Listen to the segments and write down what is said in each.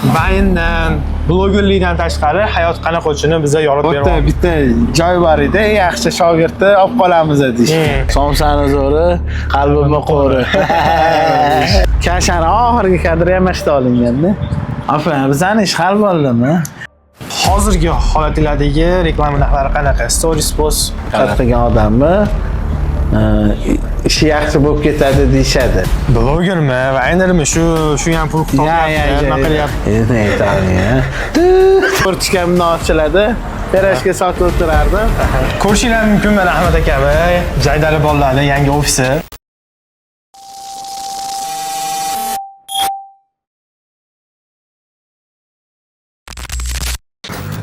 Bayndan, blogerlikdan tashqari hayot qanaqa o'tishini bizga yoritib bermoqda. Bitta joy bor edi, yaxshi shogirdni olib qolamiz dedik. Somsani zo'ri, qalbimni qo'ri. Kashani oxirgi kadri ham mashta olinganda. Afa, bizning ish hal bo'ldimi? Hozirgi holatinglardagi reklama narxlari qanaqa? Stories post Qatqigan odammi? Ishi yaxshi bo'lib ketadi deyshadi. blogermi va aynermi shu ham pul topyapti, nima qilyapti? Portishkamni ochiladi. Terashga sotib o'tirardim. Ko'rishinglar mumkin mana Ahmad akami, Jaydari bolalarning yangi ofisi.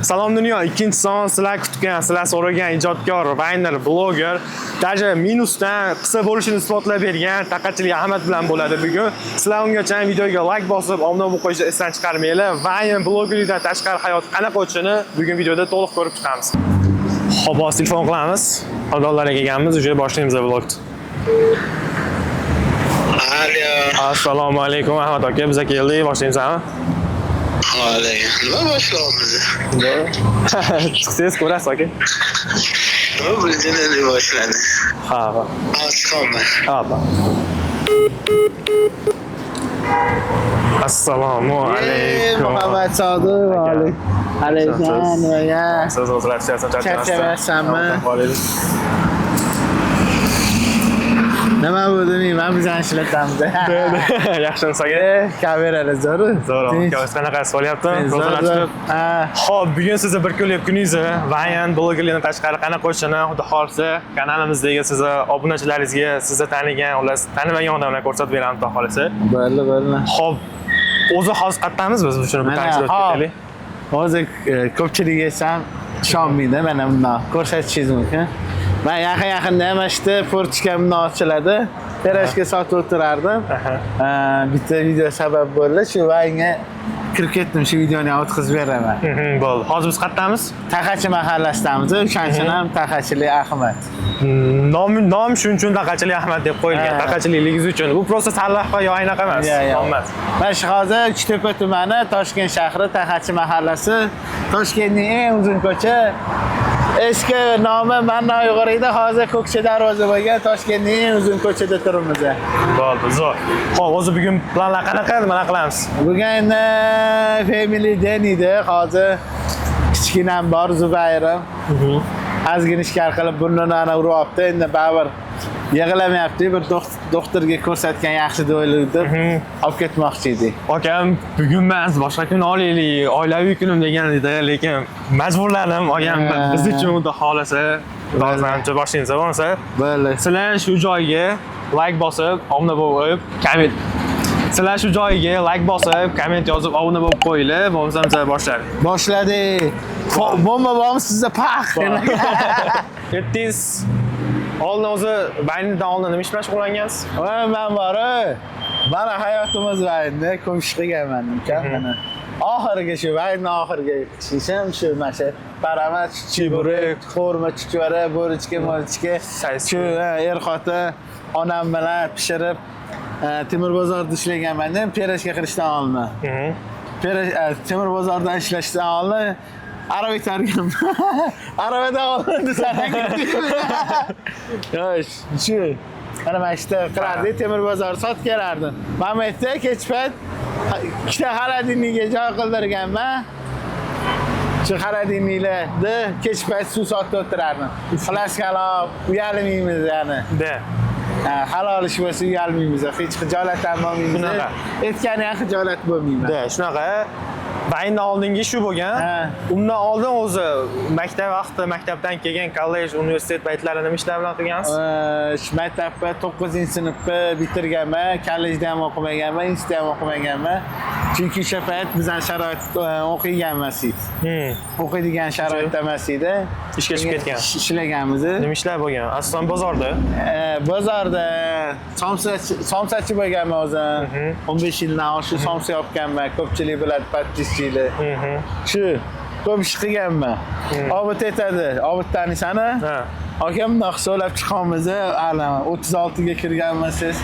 Salom dunyo, ikkinchi son sizlar kutgan, sizlar so'ragan ijodkor, vayner, bloger, даже minusdan qisqa bo'lishini isbotlab bergan Taqachilik Ahmad bilan bo'ladi bugun. Sizlar ungacha videoga like bosib, obuna bo'lib qo'yishni esdan chiqarmanglar. Vayner blogerlikdan tashqari hayot qanaqa o'tishini bugun videoda to'liq ko'rib chiqamiz. Xo'p, telefon qilamiz. Xodollarga kelganmiz, uje boshlaymiz vlogni. Alo. Assalomu alaykum Ahmad aka, biz keldik, boshlaymiz-mi? Alaykum. Nima boshlaymiz? Chiqsangiz ko'rasiz aka. Bildiğini başladı. Ha. Aslanlar. Ha. Assalomu alaykum. Muhammad Sodiq, alaykum. Siz o'zlashasiz, charchamayapsanmi? Nima bo'ldi, men bizani ishlatamiz. Yaxshimisiz aka? Kameralar zo'r. Zo'r. Qanaqa solyapti? Ha. Xo'p, bugun sizni bir kunlik kuningizni Vayan blogerlikdan tashqari qanaqa o'tishini, xudo xolisa, kanalimizdagi sizni obunachilaringizga, sizni tanigan, ular tanimagan odamlarga ko'rsatib beramiz, xudo xolisa. Bo'ldi. Xo'p, o'zi hozir qayerdamiz biz shuni bir tanishtirib ketaylik. Hozir ko'pchilik esa ishonmaydi, mana bundan ko'rsatishingiz mumkin. Men yaqin-yaqinda ham ishda portishkamni ochiladi. Terashga sotib o'tirardim. Bitta video sabab bo'ldi, shu vayga kirib ketdim, shu videoni o'tkazib beraman. Bo'ldi. Hozir biz qayerdamiz? Taqachi mahallasidamiz, o'shaning ham Taqachilik Ahmad. Nom shuning uchun Taqachilik Ahmad deb qo'yilgan. Taqachiligingiz uchun. Bu prosta sarlavha yo aynaqa emas. Nomad. Mana shu hozir Uchtepa tumani, Toshkent shahri, Taqachi mahallasi, Toshkentning eng uzun ko'cha. Eski nomi Mannoy G'orida, hozir Ko'kcha darvoza bo'lgan Toshkentning eng uzun ko'chada turibmiz. Bo'ldi, zo'r. Xo'p, o'zi bugun planlar qanaqa? Nima qilamiz? Bugun family day edi. Hozir kichkinam bor Zubayrim. Ozgina ishkar qilib burnini ana uryapti. Endi baribir yig'lamayapti. Bir doktorga ko'rsatgan yaxshi deb olib ketmoqchi edik. Akam, bugun emas, boshqa kun olaylik, oilaviy kunim degan edi, lekin majburladim. Akam biz uchun xudo xolasa, hozircha boshlaymiz, bo'lmasa. Bo'ldi. Sizlar shu joyga like bosib, obuna bo'lib, komment. Sizlar shu joyga like bosib, komment yozib, obuna bo'lib qo'yinglar, bo'lmasa biz boshladik. Boshladik. Bomba bormi sizda pax? Yetdingiz. Oldin o'zi bayndan oldin nima ish bilan shug'ullangansiz? Men bor. Mana hayotimiz bayndi, ko'mish qilganman mana. Oxiriga shu bayndan oxiriga ishim shu mana paramat, chiburek, xurma, chuchvara, bo'richka, mo'richka, shu er-xotin onam bilan pishirib Temir bozorda ishlaganman. Perashga kirishdan oldin. Temir bozorda ishlashdan oldin araba itarganman. Arabadan oldin yosh, shu mana ishda qilardik, temir bozor sotib kelardim. Mana yerda kech payt ikkita xaladinniga joy qildirganman. Shu xaladinniklarda kech payt suv sotib o'tirardim. Flaskalar uyalmaymiz yani. Halol ish bo'lsa uyalmaymiz, hech xijolat ham bo'lmaymiz. Shunaqa. Aytgani ham xijolat bo'lmayman. Shunaqa. Bayndan oldingi shu bo'lgan. Undan oldin o'zi maktab vaqti, maktabdan kelgan kollej, universitet paytlarida nima ishlar bilan qilgansiz? Shu maktabda 9-sinfni bitirganman, kollejda ham o'qimaganman, institutda ham o'qimaganman. Chunki o'sha payt bizning sharoit o'qigan emas edi. O'qiydigan sharoitda emas edi. Ishga chiqib ketgan. Ishlaganmiz. Nima ishlar bo'lgan? Aslan bozorda. Bozorda somsachi bo'lganman o'zim. 15 yildan oshiq somsa yopganman. Ko'pchilik biladi, pattischilik. Shu ko'p ish qilganman. Obid aytadi, Obid tanisani? aka bunaqa hisoblab chiqamiz, alam 36 ga kirganmisiz.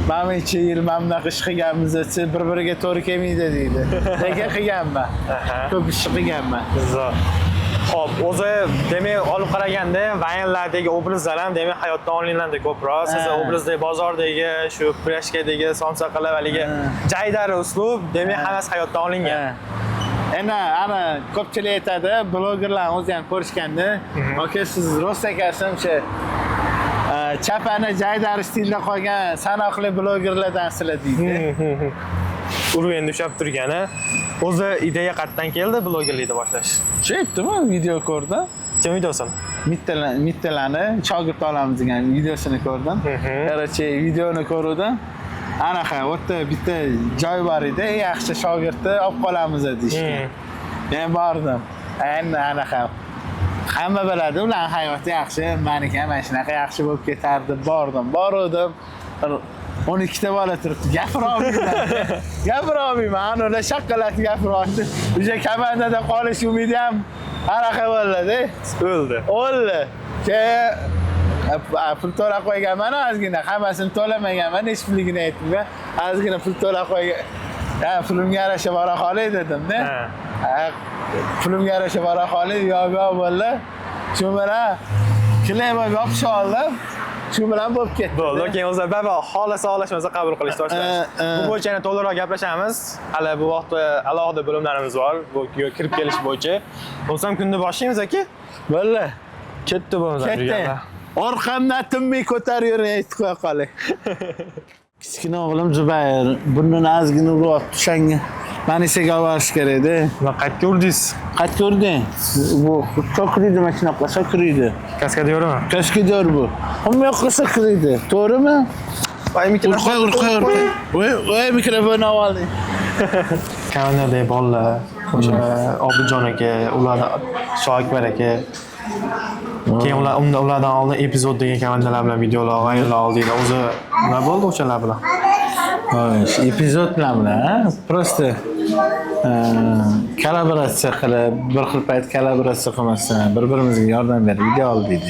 Mana necha yil mana bunaqa ish qilganmiz, siz bir-biriga to'g'ri kelmaydi deydi. Lekin qilganman. Ko'p ish qilganman. Zo'r. Xo'p, o'zi demak olib qaraganda vaynlardagi obrazlar ham demak hayotdan olinadi ko'proq. Siz obrazdagi bozordagi shu plashkadagi somsaqalar haligi jaydari uslub demak hammasi hayotdan olingan. Endi ana ko'pchilik aytadi, blogerlarni o'zi ham ko'rishganda, aka siz rost aytasiz, o'sha chapani jaydari stilda qolgan sanoqli blogerlardan sizlar deydi. Urg'unda ushlab turgani. O'zi ideya qayerdan keldi blogerlikni boshlash? Shu aytdimi, video ko'rdim. Kim videosin? Mittalani shogird olamiz degan videosini ko'rdim. Qarachi videoni ko'rdim. Anaqa, o'tda bitta joy bor edi, yaxshi shogirdni olib qolamiz deyishgan. Men bordim. Endi anaqa hamma biladi, ular hayoti yaxshi, meniki ham mana shunaqa yaxshi bo'lib ketardi. Bordim. 12 ta bola turibdi. Gapira olmayman. Ular shaqqalab gapiryapti. O'sha komandada qolish umidi ham anaqa bo'ldi. O'ldi. Pul to'lab qo'yganman, ozgina hammasini to'lamaganman, hech pulligini aytdim-da. Ozgina pul to'lab qo'ygan. Pulimga yarasha bora qolay dedim-da. Pulimga yarasha bora qolay, yo'q bo'ldi. Shu bilan kleyma yopish oldim. Shu bilan bo'lib ketdi. Bo'ldi. Keyin o'zi baba xohlasa qabul qilish boshladi. Bu bo'yicha yana to'liqroq gaplashamiz. Hali bu vaqtda alohida bo'limlarimiz bor. Bu kirib kelish bo'yicha. Bo'lsam kunni boshlaymiz aka. Bo'ldi. Ketdi bo'lmasa yurganlar. Orqamdan tinmay ko'tarib yuring, aytib qo'ya qolay. Kichkina o'g'lim Zubayr burnini ozgina uryapti o'shanga. Mani esa gavarish kerak-da. Nima qayerga urdingiz? Qayerga urding? Bu so'kirdi mashinaqa, so'kirdi. Kaskadyormi? Kaskadyor bu. Hamma yoqqa so'kirdi. To'g'rimi? Voy mikrofon. Voy mikrofonni oling. Kanaldagi bolalar, o'sha Obidjon aka, ular Shoakbar aka. Keyin ulardan oldin epizod degan kanallar bilan videolar vayrallar oldinglar. O'zi nima bo'ldi o'shalar bilan? Epizod bilan, просто kollaboratsiya qilib, bir xil payt kollaboratsiya qilmasdan bir-birimizga yordam berib video oldik.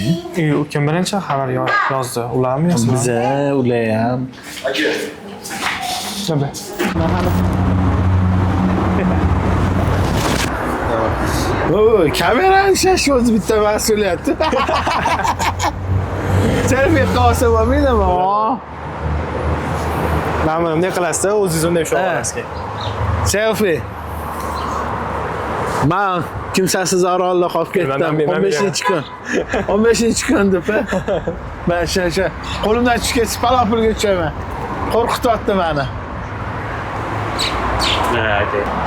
Kim birinchi xabar yozdi? Ularmi yo'qmi? Biza, ular ham. Tabii. Kamerani shashib bitta mas'uliyat. Selfie qilsa bo'lmaydimi? Mana bunday qilasizda, o'zingiz unday ushlab olasiz. Selfie. Men kimsasiz orolda qolib ketdim. 15-kun. 15-kun deb. Men shu qo'limdan tushib ketsa palapulga tushaman. Qo'rqityapti meni.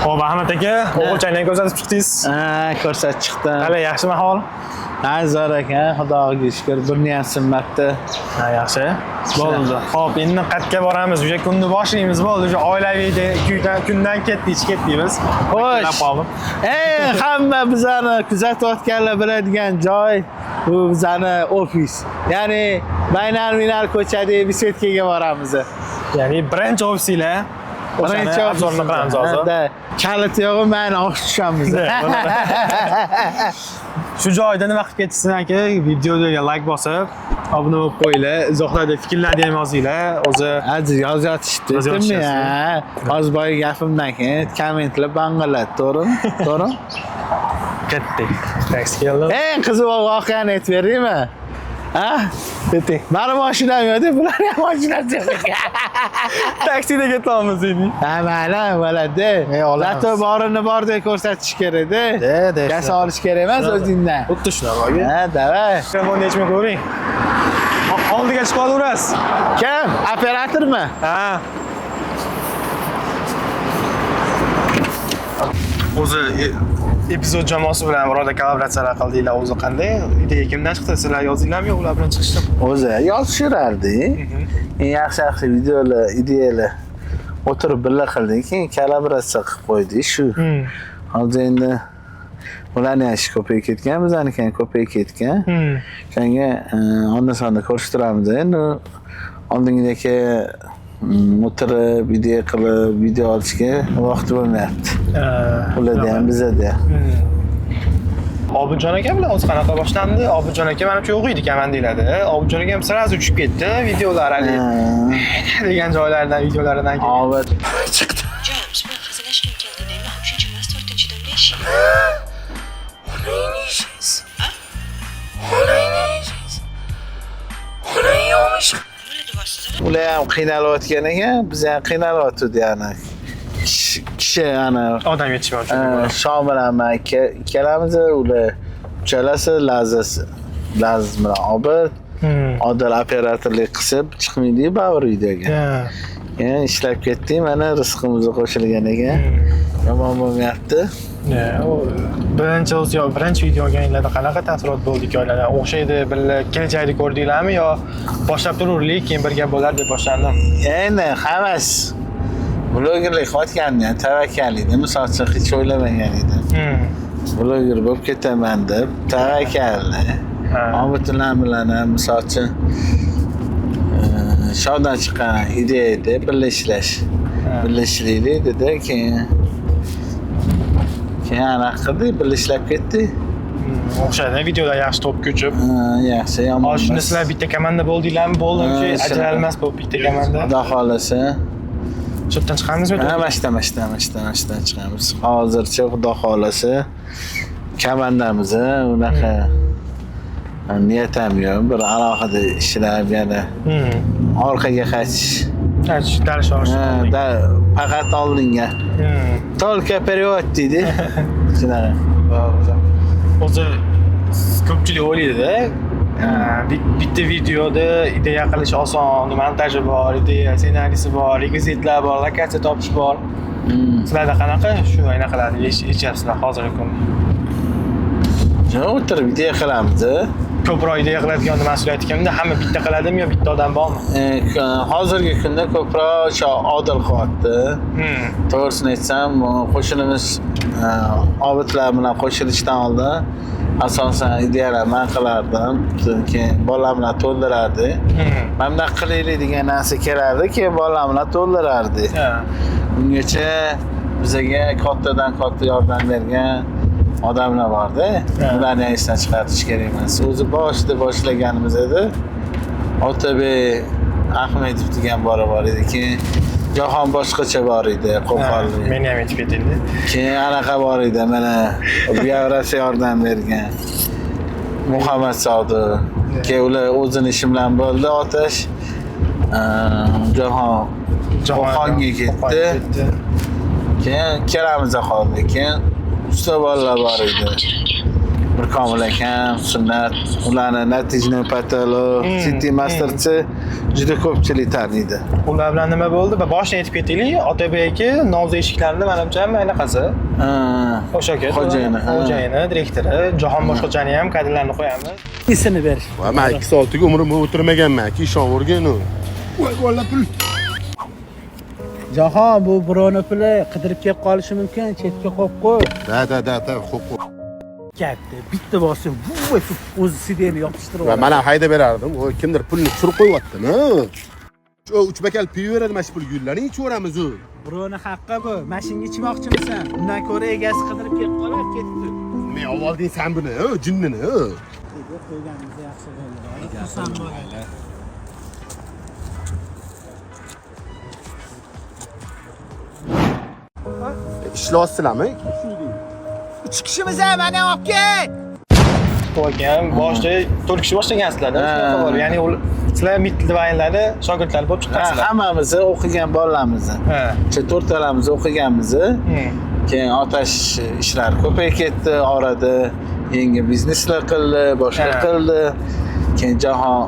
Xo'p, Ahmad aka, o'g'ilchangni ko'rsatib chiqdingiz. Ko'rsatib chiqdim. Hali yaxshimi ahvol? Zo'r ekan, Xudoga shukr, burni ham sinmabdi. Yaxshi. Bo'ldi. Xo'p, endi qayerga boramiz? O'sha kunni boshlaymiz. Bo'ldi, o'sha oilaviy kundan ketdik biz. Xo'sh. Hamma bizani kuzatayotganlar biladigan joy bu bizani ofis. Ya'ni Baynalminal ko'chadagi bisetkaga boramiz. Ya'ni birinchi ofisinglar. Birinchi obzorni qilamiz hozir. Kalit yo'g'i, meni olib tushamiz. Shu joyda nima qilib ketisizlar aka? Videoga like bosib, obuna bo'lib qo'yinglar. Izohlarda fikrlarni ham yozinglar. O'zi hozir yozayotishibdi. Hozir boya gapimdan keyin kommentlar bang'iladi, to'g'rimi? To'g'rimi? ketdik. Taksi keldi. Eng qiziq voqeani aytib beraymi? Ha? Keting. Meni mashinam yo'q, bular ham mashinasi yo'q. Taksida ketamiz endi. Ha, mayli, bo'ladi. Zato borini bordek ko'rsatish kerak-da. Gaz olish kerak emas o'zingdan. Xuddi shunaqa. Ha, davay. Telefonni yechmay ko'ring. Oldiga chiqib olaverasiz. Kim? Operatormi? Ha. O'zi epizod jamoasi bilan birorta kollaboratsiyalar qildinglar. O'zi qanday? Ideya kimdan chiqdi? Sizlar yozdinglarmi yo ular bilan chiqishdimi? O'zi yozishirardi. Eng yaxshi videolar, ideyalar o'tirib birga qildik, keyin kollaboratsiya qilib qo'ydik shu. Hozir endi ularning ishi ko'payib ketgan, bizaniki ham ko'payib ketgan. Shunga onda-sonda ko'rishtiramiz. Endi oldingidek o'tirib ideya qilib video olishga vaqt bo'lmayapti. Ularda ham bizada. Obidjon aka bilan o'zi qanaqa boshlandi? Obidjon aka menimcha yo'q edi kaman deyiladi. Obidjon aka ham sirazi uchib ketdi videolar degan joylardan videolaridan keyin. Obid chiqdi. James, men hazillashgim keldi deyman. Shuncha emas 4-dan yashayman. Ular ham qiynalayotgan ekan, biz ham qiynalyapti yana. Kishi ana Odam yetishmay uchun. Shomil amma ikkalamiz ular uchalasi Laziz bilan Obid Odil operatorlik qilib chiqmaydi baribir videoga. Yani ishlab ketdik, mana rizqimizga qo'shilgan ekan. Yomon bo'lmayapti. Birinchi video olganinglarda qanaqa taassurot bo'ldi hikoyalar? O'xshaydi, birga kelajakda ko'rdinglarmi yo boshlab tururlik, keyin birga bo'lar deb boshlandim? Endi hammasi blogerlik qilayotganda tavakkal edi. Misol uchun hech o'ylamagan edim. Bloger bo'lib ketaman deb tavakkal. Obidlar bilan ham misol uchun shoddan chiqqan ideya edi, birlashishlik dedi, keyin anaqa qildik, birlashib ketdik. O'xshaydi, videolar yaxshi to'p ko'chib. Yaxshi, yomon emas. Shuni sizlar bitta komanda bo'ldinglarmi? Bo'ldimki, ajralmas bo'lib bitta komanda. Xudo xolasa. Shu yerdan chiqamizmi? Mashtadan chiqamiz. Hozircha Xudo xolasa komandamiz unaqa niyatim yo'q. Bir alohida ishlab yana orqaga qaytish. Darish olish. Faqat oldinga. Только вперед deydi. Shunaqa. O'zi ko'pchilik o'ylaydi-da, bitta videoda ideya qilish oson, montaji bor, ideya, ssenariysi bor, rekvizitlar bor, lokatsiya topish bor. Sizlarda qanaqa shu anaqalarni yechyapsizlar hozirgi kunda? O'tirib ideya qilamiz. Ko'proq ideya qiladigan mas'uliyat kimda? Hamma bitta qiladimi yo bitta odam bormi? Hozirgi kunda ko'proq Odil qilyapti. To'g'risini aytsam, qo'shinimiz Obidlar bilan qo'shilishdan oldin asosan ideyalar men qilardim. Keyin bolalar bilan to'ldirardi. Mana qilaylik degan narsa kelardi, keyin bolalar bilan to'ldirardi. Bungacha bizga kattadan katta yordam bergan odamlar borda. Ularni esdan chiqarish kerak emas. O'zi boshida boshlaganimiz edi. Otabek Ahmedov degan bor edi. Keyin Jahon boshqacha bor edi, qo'qonlik. Meni ham aytib ketingda. Keyin anaqa bor edi, mana biografia yordam bergan. Muhammad Sodiq. Keyin ular o'zini ishi bilan bo'ldi, otash. Jahonga ketdi. Keyin ikkalamiz qoldik. Keyin usta bolalar bor edi. Bir komil akam, sunnat, ularni natijni patolog, City Masterchi juda ko'pchilik taniydi. Ular bilan nima bo'ldi? Boshini aytib ketaylik. Otabek aka Novza eshiklarini menimcha anaqasi. O'sha aka, xo'jayini, direktori, Jahon boshqachani ham kadrlarni qo'yamiz. Isini berish. Men 2 soatga umrimda o'tirmaganman-ki, ishonvergin u. Voy bola pul. Jahon bu birovni puli qidirib kelib qolishi mumkin, chetga qo'yib qo'y. Da, xo'p. Katta bitta bosim, o'zi sideni yopishtirib. Va mana haydab berardim. O kimdir pulni tushirib qo'yapti-mi? Shu 3 bakal piyo beradi, mana shu pul gullaring ichaveramiz u. Birovni haqqi bu. Mashinga ichmoqchimisan? Undan ko'ra egasi qidirib kelib qolar, ketdi. Men olding sen buni, jinnini. Qo'yganimiz yaxshi bo'ldi. Xursand bo'lganlar. Ishlayapsizlarmi? Chiqishimiz ham mana olib ket. Qo'ygan, boshida 4 kishi boshlagansizlar-da. Ya'ni sizlar mitdivaynlarni shogirdlar bo'lib chiqqansizlar. Hammamiz o'qigan bolalarimiz. O'sha 4 talamiz o'qiganmiz. Keyin otash ishlar ko'payib ketdi, orada yangi bizneslar qildi, boshqa qildi. Keyin Jahon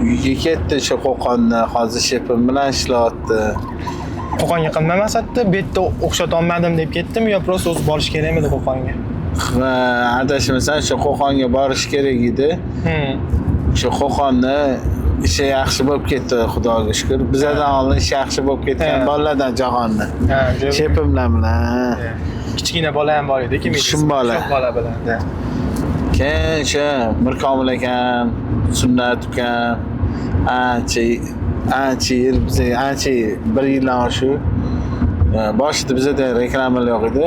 uyga ketdi, shu Qo'qonni hozir shepim bilan ishlayapti. Qo'qonga qilma maqsadda bu yerda o'xshata olmadim deb ketdimi yo prosta o'zi borish kerakmidi Qo'qonga? Adashmasam shu Qo'qonga borish kerak edi. Shu Qo'qonni ishi yaxshi bo'lib ketdi, Xudoga shukr. Bizdan oldin ishi yaxshi bo'lib ketgan bolalardan Jahonni. Shepimlar bilan. Kichkina bola ham bor edi, kim edi? Shum bola. Bola bilan. Keyin shu Mirkomil akam, Sunnat ukam, ancha yil, bir yildan shu Boshida bizada reklamalar yo'q edi.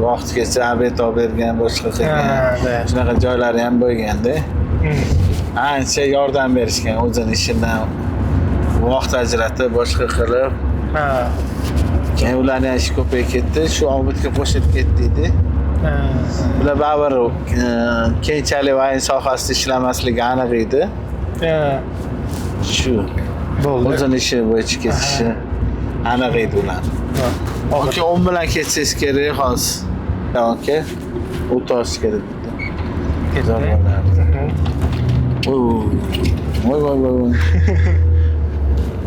Vaqtgacha obed olib bergan, boshqa qilgan. Shunaqa joylari ham bo'lganda. Ancha yordam berishgan o'zini ishidan vaqt ajratib, boshqa qilib. Keyin ularning ishi ko'payib ketdi. Shu obedga qo'shilib ketdi edi. Bular baribir keyinchalik vayn sohasida ishlamasligi aniq edi. Shu Bo'ldi. o'zini ishi bo'yicha ketishi aniq edi ular. Okey, 10 bilan ketsangiz kerak hozir. Okey. O'tish kerak bitta. Voy.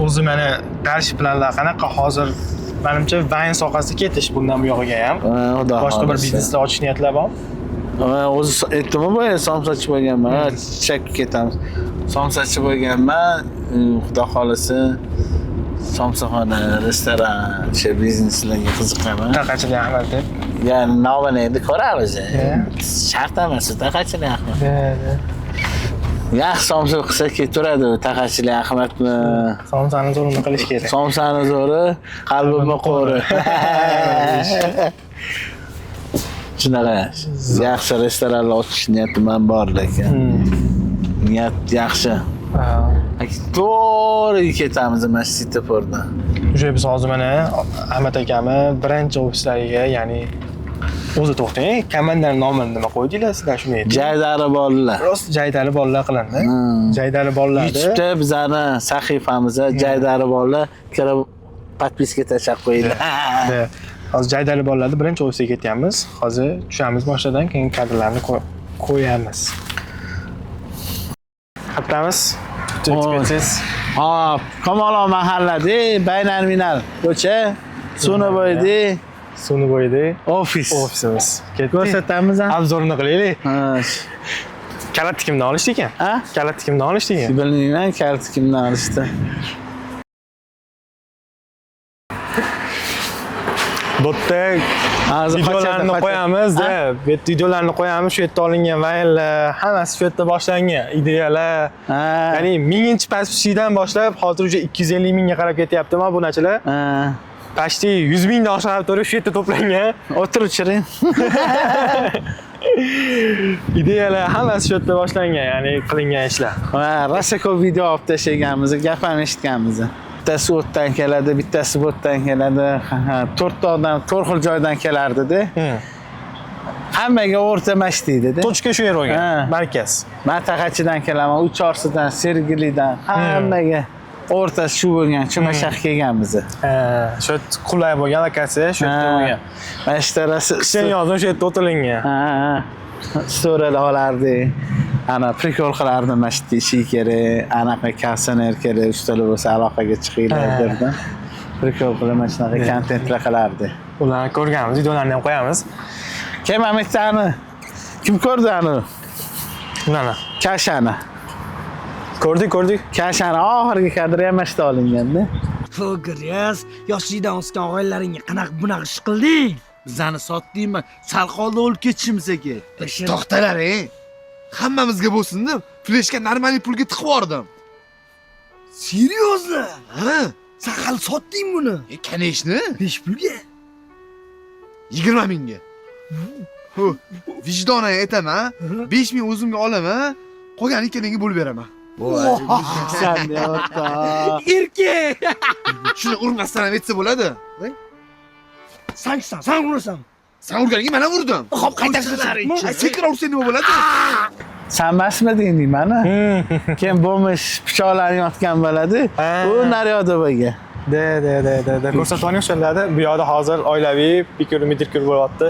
O'zi mana dars planlar qanaqa hozir menimcha vayn sohasiga ketish bundan bu yog'iga ham. Boshqa bir biznesni ochish niyatlar bormi? O'zi aytdimmi boya somsachi bo'lganman. Chakka ketamiz. Somsachi bo'lganman. Xudo xolasa somsaxona, restoran, o'sha bizneslarga qiziqaman. Taqachilik Ahmad deb. Ya'ni navbatda ko'ramiz. Shart emas, taqachilik Ahmad. Yaxshi somsa qilsa ketaveradi, taqachilik Ahmadmi? Somsani zo'rini qilish kerak. Somsani zo'ri, qalbimni qo'ri. Shunaqa yaxshi restoranlar ochish niyatim ham bor lekin. Niyat yaxshi. To'g'ri ketamiz mana shu Sitapordan. O'sha biz hozir mana Ahmad akami birinchi ofislariga, ya'ni o'zi to'xtang, komandaning nomini nima qo'ydinglar sizlar shuni ayting. Jaydari bolalar. Rost Jaydari bolalar qilindi. Jaydari bolalarni YouTube'da bizani sahifamizga Jaydari bolalar kirib podpiska tashlab qo'yinglar. Hozir Jaydari bolalarni birinchi ofisga ketyapmiz. Hozir tushamiz boshdan, keyin kadrlarni qo'yamiz. Qatamiz. Hop, Kamolon mahallada Baynalminal ko'cha, Suniboyda Suniboyda ofisimiz. Ko'rsatamiz ham. Obzorini qilaylik. Kalatni kimdan olishdi ekan? Kalatni kimdan olishdi ekan? Bilmayman, kalit kimdan olishdi. Bu yerda videolarni qo'yamiz deb, videolarni qo'yamiz, shu yerda olingan vaynlar, hammasi shu yerda boshlangan ideyalar. Ya'ni 1000-chi podpischidan boshlab hozir уже 250 mingga qarab ketyapti obunachilar. Почти 100 mingdan oshib turib shu yerda to'plangan. O'tirchiring. Ideyalar hammasi shu yerda boshlangan, ya'ni qilingan ishlar. Rosa ko'p video olib tashlaganmiz, gap ham eshitganmiz. Bittasi o'tdan keladi, bittasi bu yerdan keladi. 4 ta odam 4 xil joydan kelardi-da. Hammaga o'rta mashdiydi-da. Tochka shu yer bo'lgan, markaz. Men Taqachidan kelaman, Uchorsidan, Sergelidan, hammaga o'rtasi shu bo'lgan, Chumashaq kelganmiz. Shu qulay bo'lgan lokatsiya shu yerda bo'lgan. Mana shu tarasi Qishin yozib shu yerda o'tilingan. Storylar olardik. Ana prikol qilardim, mana shu ishi kerak, anaqa kassaner kerak, ustalar bo'lsa aloqaga chiqinglar derdim. Prikol qilib mana shunaqa kontentlar qilardik. Ularni ko'rganmiz, videolarni ham qo'yamiz. Kim Amitani? Kim ko'rdi ani? Mana. Kashani. Ko'rdik. Kashani oxirgi kadri ham mashta olinganda. Fo'g'riz, yoshlikdan o'sgan oilaringga qanaqa bunaqa ish qilding? Bizani sotdingmi? Sal qoldi o'lib ketishimiz kerak. To'xtalar, hammamizga bo'lsin deb, fleshga normalniy pulga tiqib yubordim. Seriozmi? Ha? Sen hali sotding buni? Kaneshni 5 pulga? 20 mingga. Vijdonan aytaman, 5 ming o'zimga olaman, qolgan ikkalangga bo'lib beraman. Sen ne o'rta. Erkak! Shuni urmasdan ham aytsa bo'ladi. Sen urasan. Sen urganingga men ham urdim. Xo'p, qaytarsizlar. Sekin ursang nima bo'ladi? Sen emasmiding deymani? Kim bo'lmish pichoqlanayotgan bo'ladi. U naryoqda bo'lgan. De. Ko'rsatuvni o'shalarda bu yoqda hozir oilaviy pikir bo'lyapti.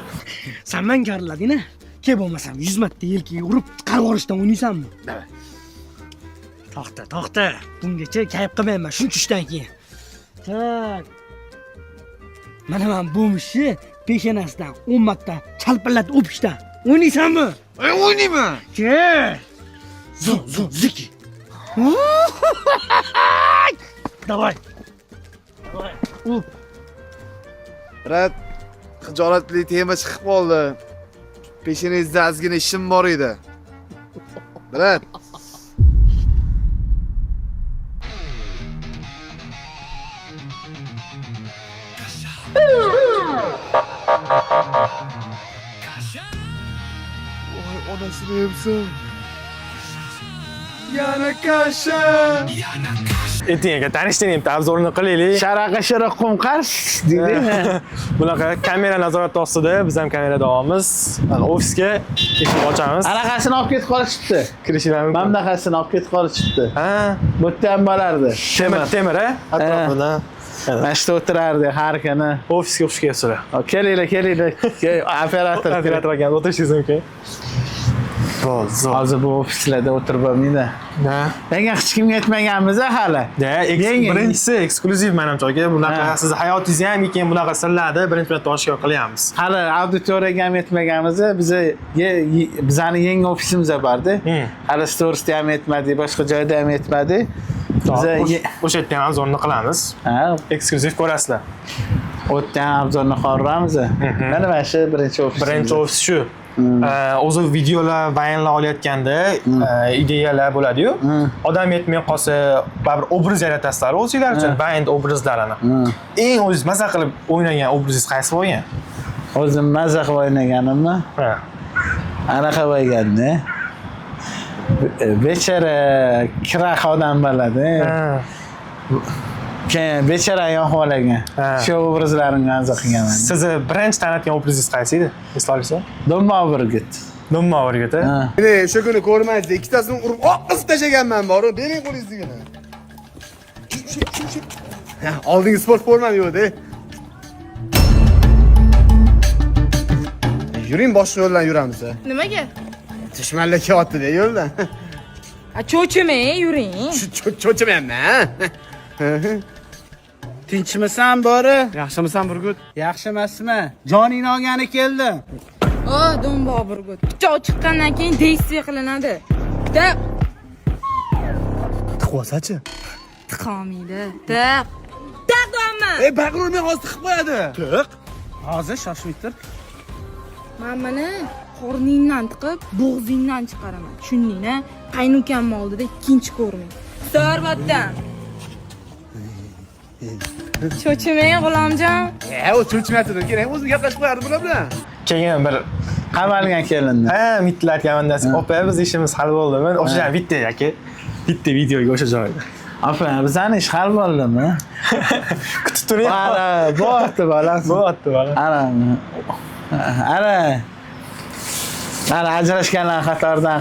Sen men karlading-a? Ke bo'lmasam 100 marta yelkaga urib qarib olishdan o'ynaysanmi? To'xta. Bungacha kayf qilmayman shuncha ishdan keyin. Tak. Mana men bo'lmishi peshonasidan 10 marta chalpillatib o'pishdan o'ynaysanmi? O'ynayman. Ke. Ziki. Давай. Rad xijolatli tema chiqib qoldi. Peshonangizda ozgina ishim bor edi. Brat. Onasini emsin. Yana kasha. Ayting aka, tanishtiring, bitta obzorni qilaylik. Sharaqa shara qum qarsh deydi. Bunaqa kamera nazorati ostida biz ham kamerada olamiz. Ofisga eshik ochamiz. Anaqasini olib ketib qolishibdi. Kirishlar mumkin. Mamlakasini olib ketib qolishibdi. Ha, Bu yerda ham bo'lardi. temir, atrofida. Mana shu o'tirardi har kuni. Ofisga xush kelibsizlar. Kelinglar. Operator. Operator aka, o'tirishingiz mumkin. Zo'r. Hozir bu ofislarda o'tirib bo'lmaydi. Da. Menga hech kimga aytmaganmiz hali. Da, birinchisi eksklyuziv menimcha aka. Bunaqa siz hayotingizni ham keyin bunaqa sirlarni birinchi marta oshkor qilyapmiz. Hali auditoriyaga ham aytmaganmiz. Bizani yangi ofisimiz bordi. Hali Storesda ham aytmadik, boshqa joyda ham aytmadik. O'sha yerda ham obzorni qilamiz. Ha, Eksklyuziv ko'rasizlar. o'tdan obzorni qoldiramiz. Mana shu birinchi ofis. Birinchi ofis shu. O'zi videolar, bayonlar olayotganda ideyalar bo'ladi-yu. Odam yetmay qolsa, baribir obraz yaratasizlar o'zingizlar uchun, bayond obrazlarini. Eng o'zingiz maza qilib o'ynagan obrazingiz qaysi bo'lgan? O'zim maza qilib o'ynaganimmi? Ha. Anaqa bo'lganda. Bechara kiraq odam bo'ladi. Keyin bechara yo'qolagan. Shu obrazlarimni maza qilganman. Sizni birinchi tanitgan obrazingiz qaysi edi? Esla olasiz? Dommoburgut. Dommoburgut. Meni o'sha kuni ko'rmaysiz, ikkitasini urib oqqizib tashaganman bor, bering qo'lingizgina. Oldingi sport formam yo'q-da. Yuring, boshqa yo'ldan yuramiz. Nimaga? Dushmanlar kelyapti-da yo'ldan. Cho'chimay yuring. Cho'chimayman. Tinchmisan bori? Yaxshimisan Burgut? Yaxshi emasmi? Joningni olgani keldim. O, Domboburgut. Pichoq chiqqandan keyin deysiya qilinadi. Tiq. Tiqvosachi? Tiqolmaydi. Tiq. Tiq deyapman. Bag'rimni hozir tiqib qo'yadi. Tiq. Hozir shoshmay tur. Men buni qorningdan tiqib, bo'g'zingdan chiqaraman. Tushundingmi? Qaynukamni oldida ikkinchi ko'rmang. Sarvatdan. Cho'chimay g'ulomjon. O cho'chimayapti, kerak. O'zi gaplashib qo'yardi bular bilan. Keyin bir Qamalgan kelindi. ha, mitlatgan desa, "Opa, biz ishimiz hal bo'ldimi?" O'sha bitta aka. Bitta videoga o'sha joyda. Opa, bizani ish hal bo'ldimi? Kutib turing. Ana, bo'pti bolam. Bo'pti bolam. Ana ajrashganlar qatoridan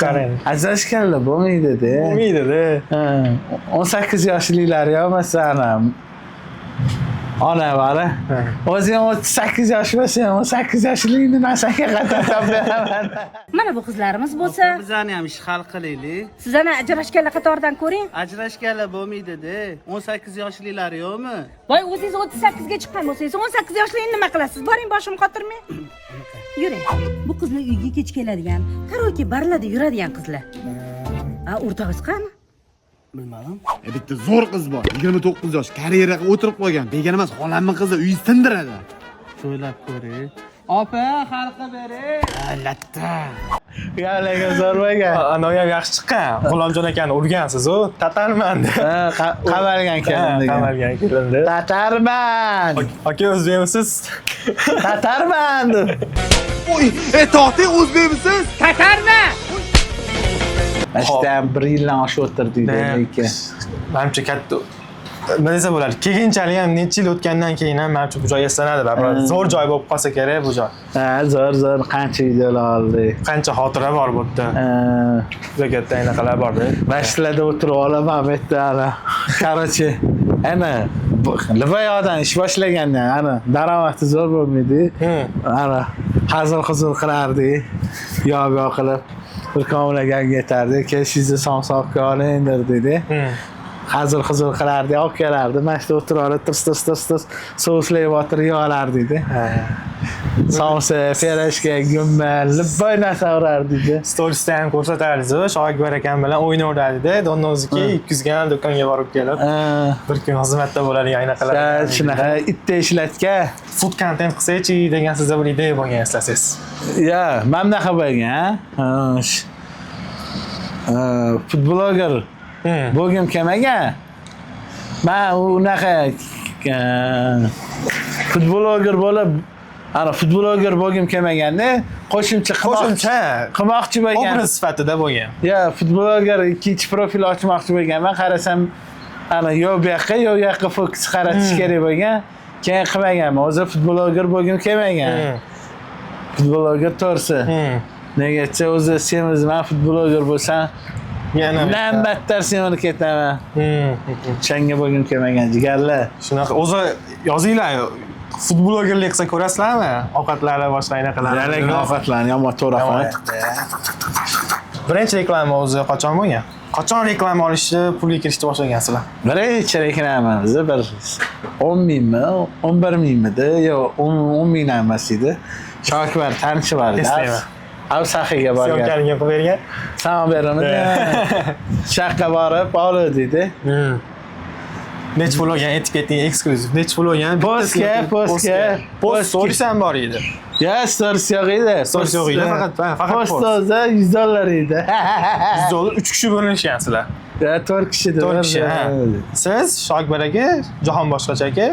qarang. Ajrashganlar bo'lmaydi-da. Bo'lmaydi-da. 18 yoshlilar yo masalan. Ona bora. O'zing 38 yosh bo'lsa, 18 yoshligingni nasaga qatorlab beraman. Mana bu qizlarimiz bo'lsa, Bizani ham ish hal qilaylik. sizlarni ajrashganlar qatoridan ko'ring. Ajrashganlar bo'lmaydi-da. 18 yoshlilar yo'qmi? Voy, o'zingiz 38 ga chiqqan bo'lsangiz, 18 yoshligini nima qilasiz? Boring, boshim qotirmang. Yuring. Bu qizlar uyga kech keladigan, karaoke barlarda yuradigan qizlar. O'rtog'ingiz qani? Bilmadim. Bitta zo'r qiz bor, 29 yosh, karyeraga o'tirib qolgan. Begona emas, xolamning qizi uyingizni tindiradi. So'ylab ko'ring. Opa, xalqqa bering. Latta. Galaga zo'r bo'lgan. Anoyi ham yaxshi chiqqan. G'ulomjon akani urgansiz-ku, tatarman. Qamalgan kelindi. Qamalgan kelindi. Tatarman. Aka o'zbekmisiz? Tatarman. Oy, to'xting, o'zbekmisiz? Tatarman. Ashtam 1 yildan oshib o'tirdingiz lekin. Menimcha katta nima desa bo'ladi. Keyinchalik ham necha yil o'tgandan keyin ham menimcha bu joy eslanadi. Baribir zo'r joy bo'lib qolsa kerak bu joy. Ha, zo'r qancha videolar oldik. Qancha xotira bor bu yerda. Juda katta anaqalar bor-da. Mashlarda o'tirib olaman bu yerda ana. Короче, ana livoyadan ish boshlaganda ana daromadi zo'r bo'lmaydi. Ana hazil-huzul qilardik. Yoga qilib bir komlagan yetardi. Kelishingizni somsofga oling dedi. Hazil-huzul qilardi, olib kelardi. Mashina o'tirib olib, tirs souslayib o'tirib yolardi dedi. Somsa, ferashka, gummal, libboy narsa urardi. Storiesda ham ko'rsatardi. Shoakbar akam bilan o'ynayveradi-da. Donnoziki 200 ga do'konga borib kelib, bir kun xizmatda bo'ladigan anaqalar. Shunaqa itda ishlatgan. Food content qilsa-chi degan sizda bir ideya bo'lgan eslasangiz. Ya, mamlaqa bo'lgan, futbolger bo'lgim kelmagan. Men unaqa futbolger bo'lib ana futbolga bo'lgim kelmaganda qo'shimcha qilmoqchi bo'lgan. obraz sifatida bo'lgan. Ya futbolga ikkinchi profil ochmoqchi bo'lganman. Qarasam ana yo bu yoqqa yo bu yoqqa fokus qaratish kerak bo'lgan. Keyin qilmaganman. O'zi futbolga bo'lgim kelmagan. Futbolga to'g'risi. Negacha o'zi sen o'zman futbolga bo'lsam Yana battar sen olib ketaman. Changa bo'lgim kelmagan jigarlar. Shunaqa o'zi yozinglar. Futbolgerlik qilsa ko'rasizlarmi? Ovqatlari boshqa anaqalar. Lekin ovqatlarni yomon to'g'ri. Birinchi reklama o'zi qachon bo'lgan? Qachon reklama olishni, pulga kirishni boshlagansizlar? Birinchi reklama bizni bir 10 mingmi, 11 mingmidi, yo 10 mingdan emas edi. Shokibor tanishi bor edi. Eslayman. Avsaxiga borgan. Syomkalikka qilib bergan. Salom beraman. Shaqqa borib oldi dedi. Nech pul olgan etiketning eksklyuziv. Nech pul olgan? Postga. Post stories ham bor edi. Ya, stories yo'q edi. Stories yo'q edi, faqat post o'zi $100 edi. $100 3 kishi bo'linishgansizlar. Ya, 4 kishi edi. 4 kishi. Siz Shokibor aka, Jahon boshqacha aka,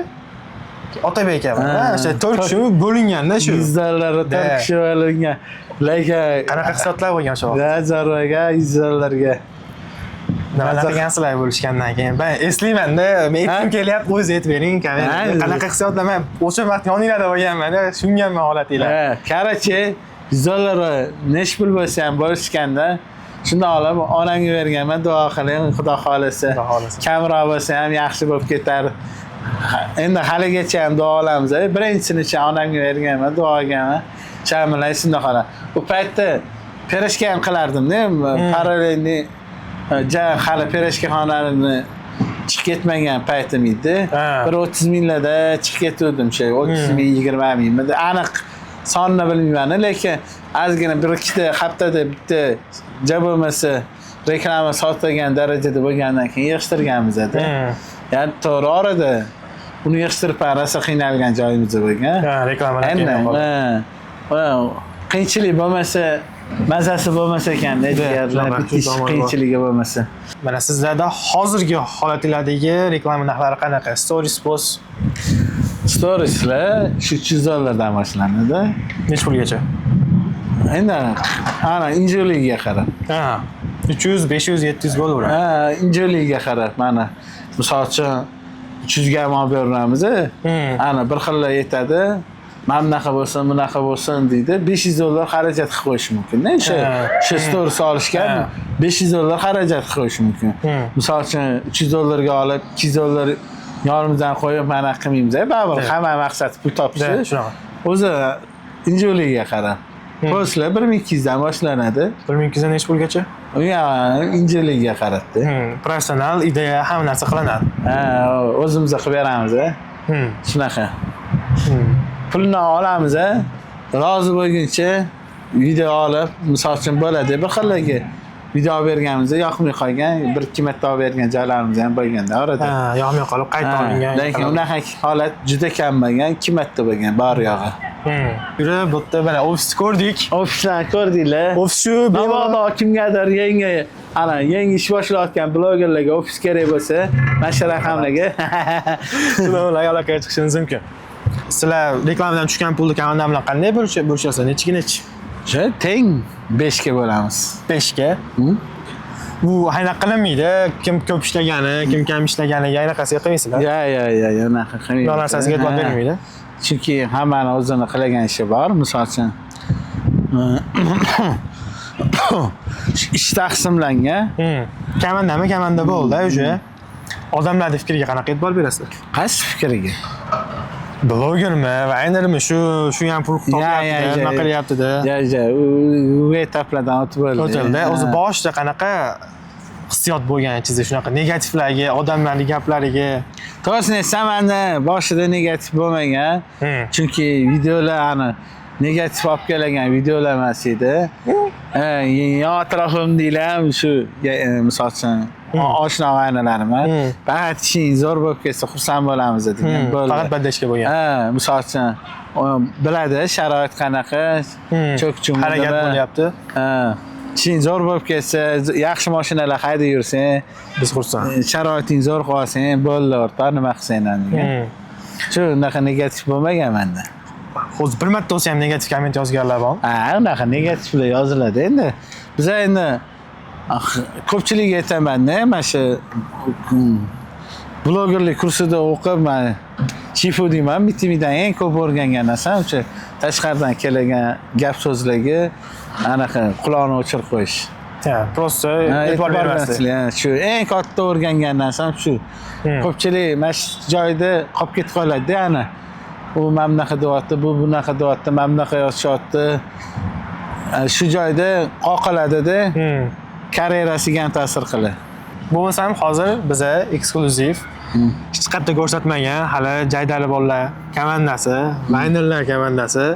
Otabek aka, o'sha 4 kishi bo'linganda shu. $100 4 kishi bo'lingan. Lekin qanaqa hissiyotlar bo'lgan o'sha vaqt? Ya, zarraga $100 Nima qilgansizlar bo'lishgandan keyin? Men eslayman-da, men aytib kelyapti, o'zingiz aytib bering, qanaqa hissiyotlar? Men o'sha vaqt yoninglarda bo'lganman-da, tushunganman holatinglar. Qarachi, $100 nech pul bo'lsa ham bo'lishganda, shunda olib onamga berganman, duo qiling, Xudo xolisa. Kamroq bo'lsa ham yaxshi bo'lib ketar. Endi haligacha ham duo olamiz. Birinchisi onamga berganman, duo olganman. Chamilay shunda qolar. Bu paytda pirashka ham qilardim-da, parallelni hali pirashkaxonalarni chiqib ketmagan paytim edi. Bir 30 minglarda chiqib ketdim, 30 ming, 20 ming. Aniq sonini bilmayman, lekin ozgina bir ikkita haftada bitta jabomasi reklama sotgan darajada bo'lgandan keyin yig'ishtirganmiz-da. Ya'ni to'g'ri orada uni yig'ishtirib rosa qiynalgan joyimiz bo'lgan. Reklamalar keyin. Qiyinchilik bo'lmasa, mazasi bo'lmasa ekanda, jigarlar bitish qiyinchiligi bo'lmasa. Mana sizlarda hozirgi holatinglardagi reklama narxlari qanaqa? Stories post. Storieslar shu $300 dan boshlanadi. Nech pulgacha? Endi ana injiligiga qarab. 300, 500, 700 bo'laveradi. Injiligiga qarab, mana misol uchun 300 ga olib beramiz. Ana bir xillar yetadi. Mana bunaqa bo'lsin, bunaqa bo'lsin deydi. $500 xarajat qilib qo'yish mumkin-da. Shu stories olishga $500 xarajat qilib qo'yish mumkin. Misol uchun $300 ga olib, $200 yonimizdan qo'yib mana qilmaymiz. Baribir hamma maqsad pul topish. O'zi injiligiga qarab. Postlar 1200 dan boshlanadi. 1200 dan nech pulgacha? Ya, injiligiga qarabdi. Professional ideya hamma narsa qilinadi. O'zimiz qilib beramiz. Shunaqa. Pulni olamiz, rozi bo'lguncha video olib, misol uchun bo'ladi. Bir xillarga video berganimizda yoqmay qolgan, bir ikki marta olib bergan joylarimiz ham bo'lganda orada. Yoqmay qolib qayta olingan. Lekin unaqa holat juda kam bo'lgan, 2 marta bo'lgan bor yog'i. Yurib, bu yerda mana ofisni ko'rdik. Ofisdan ko'rdinglar. Ofis shu mabodo kimgadir yangi ish boshlayotgan blogerlarga ofis kerak bo'lsa, mana shu raqamlarga ularga aloqaga chiqishingiz mumkin. Sizlar reklamadan tushgan pulni kamandan bilan qanday bo'lishasiz? Nechga-nech? Shu teng 5 ga bo'lamiz. 5 ga? Bu hayna qilinmaydi. Kim ko'p ishlagani, kim kam ishlaganiga anaqasiga qilmaysizlar. Ya, unaqa qilmaymiz. Ular narsasiga e'tibor bermaydi. Chunki hammani o'zini qilagan ishi bor. Misol uchun ish taqsimlangan. Kamanda bo'ldi o'sha. Odamlarning fikriga qanaqa e'tibor berasizlar? Qaysi fikriga? Blogermi va aynermi shu ham pul topyapti, nima qilyapti-da. U etaplardan o'tib o'tildi. O'zi boshida qanaqa hissiyot bo'lgan sizda shunaqa negativlarga, odamlarning gaplariga? To'g'risini aytsam-da, boshida negativ bo'lmagan. Chunki videolar negativ olib kelgan videolar emas edi. Atrofimdagilar shu misol uchun oshna aynalarmi? Faqat ishing zo'r bo'lib ketsa xursand bo'lamiz degan bo'ldi. Faqat badashga bo'lgan. Misol uchun biladi sharoit qanaqa, cho'kchum harakat bo'lyapti. Ishing zo'r bo'lib ketsa, yaxshi mashinalar haydab yursang, biz xursand. Sharoiting zo'r qolsang, bo'ldi o'rta, nima qilsang degan. Shu unaqa negativ bo'lmagan menda. O'zi bir marta bo'lsa ham negativ komment yozganlar bor. Unaqa negativlar yoziladi endi. Biz endi ko'pchilik aytaman-da, mana shu blogerlik kursida o'qib, men chifu deyman, bitimidan eng ko'p o'rgangan narsam o'sha tashqaridan kelgan gap so'zlarga anaqa quloqni o'chirib qo'yish. Ha, prosta e'tibor bermaslik. Shu eng katta o'rgangan narsam shu. Ko'pchilik mana shu joyda qolib ketib qoladi-da, ana. U mana bunaqa deyapti, bu bunaqa deyapti, mana bunaqa yozishyapti. Shu joyda qoqiladi-da. Karyerasiga ham ta'sir qiladi. Bo'lmasa ham hozir biza eksklyuziv hech qayerda ko'rsatmagan hali jaydali bolalar komandasi, laynerlar komandasi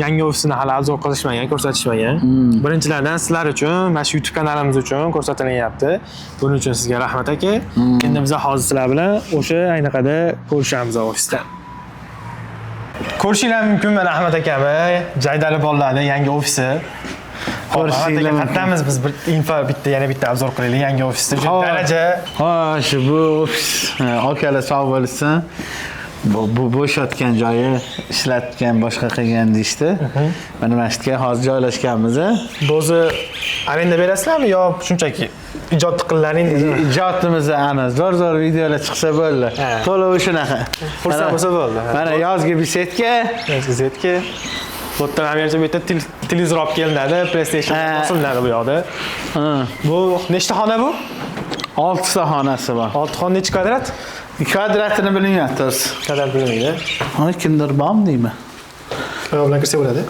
yangi ofisini hali obzor qilishmagan, ko'rsatishmagan. Birinchilardan sizlar uchun, mana shu YouTube kanalimiz uchun ko'rsatilyapti. Buning uchun sizga rahmat aka. Endi biz hozir sizlar bilan o'sha aynaqada ko'rishamiz ofisda. Ko'rishinglar mumkin mana Ahmad akami, jaydali bolalarning yangi ofisi. Ko'rishinglar qatdamiz biz bir info yana bitta obzor qilaylik yangi ofisda. Daraja. Shu bu ofis akalar sog' bo'lsin. Bu bo'shatgan joyi ishlatgan, boshqa qilgan deyishdi. Mana mana shu yerga hozir joylashganmiz. O'zi arenda berasizlarmi yo shunchaki ijod qillaring? Ijodimiz ana zo'r videolar chiqsa bo'ldi. To'lov shunaqa. Xursand bo'lsa bo'ldi. Mana yozgi bisetka. Bu yerdan ham yercha bitta televizor olib kelinadi, PlayStation bosimlari bu yoqda. Bu nechta xona bu? 6 ta xonasi bor. 6 xona necha kvadrat? Kvadratini bilmayapmiz. Kvadrat bilmaydi. Kimdir bormi deyman? Oyoq bilan kirsa bo'ladi.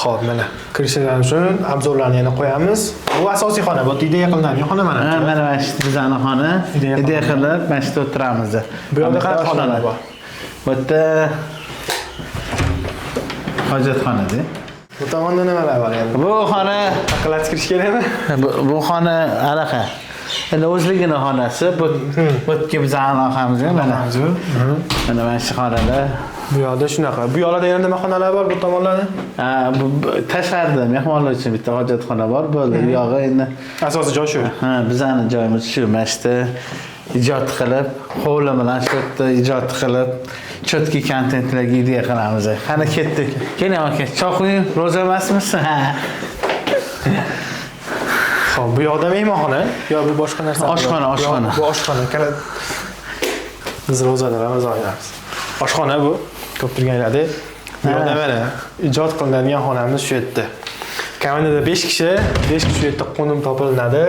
Xo'p, mana kirishlar uchun obzorlarni yana qo'yamiz. Bu asosiy xona, bu ideya qilinadigan xona mana. Mana shu bizani xona. Ideya qilib, mana shu o'tiramiz. Bu yoqda qancha xonalar bor? Bu yerda hojatxonada. Bu tomonda nimalar bor endi? Bu xona taqalat kirish kerakmi? Bu xona anaqa. Endi o'zligini xonasi. Bu yerga bizani aloqamiz mana. Mana shu xonalar. Bu yoqda shunaqa. Bu yoqda yana nima xonalar bor bu tomonlarda? Bu tashqarida mehmonlar uchun bitta hojatxona bor. Bo'ldi. Bu yog'i endi asosiy joy shu. Bizani joyimiz shu. Mana shu ijod qilib, hovli bilan shu yerda ijod qilib, chotki kontentlarga ideya qilamiz. Qani ketdik. Keling aka, choy quying, ro'za emasmisiz? Ha. Xo'p, bu yoqda mehmonxona yo bu boshqa narsa? Oshxona. Bu oshxona. Biz ro'zada Ramazon oyimiz. Oshxona bu. Ko'p turganlarda. Bu yoqda mana ijod qilinadigan xonamiz shu yerda. Komandada 5 kishi shu yerda qo'nim topilinadi.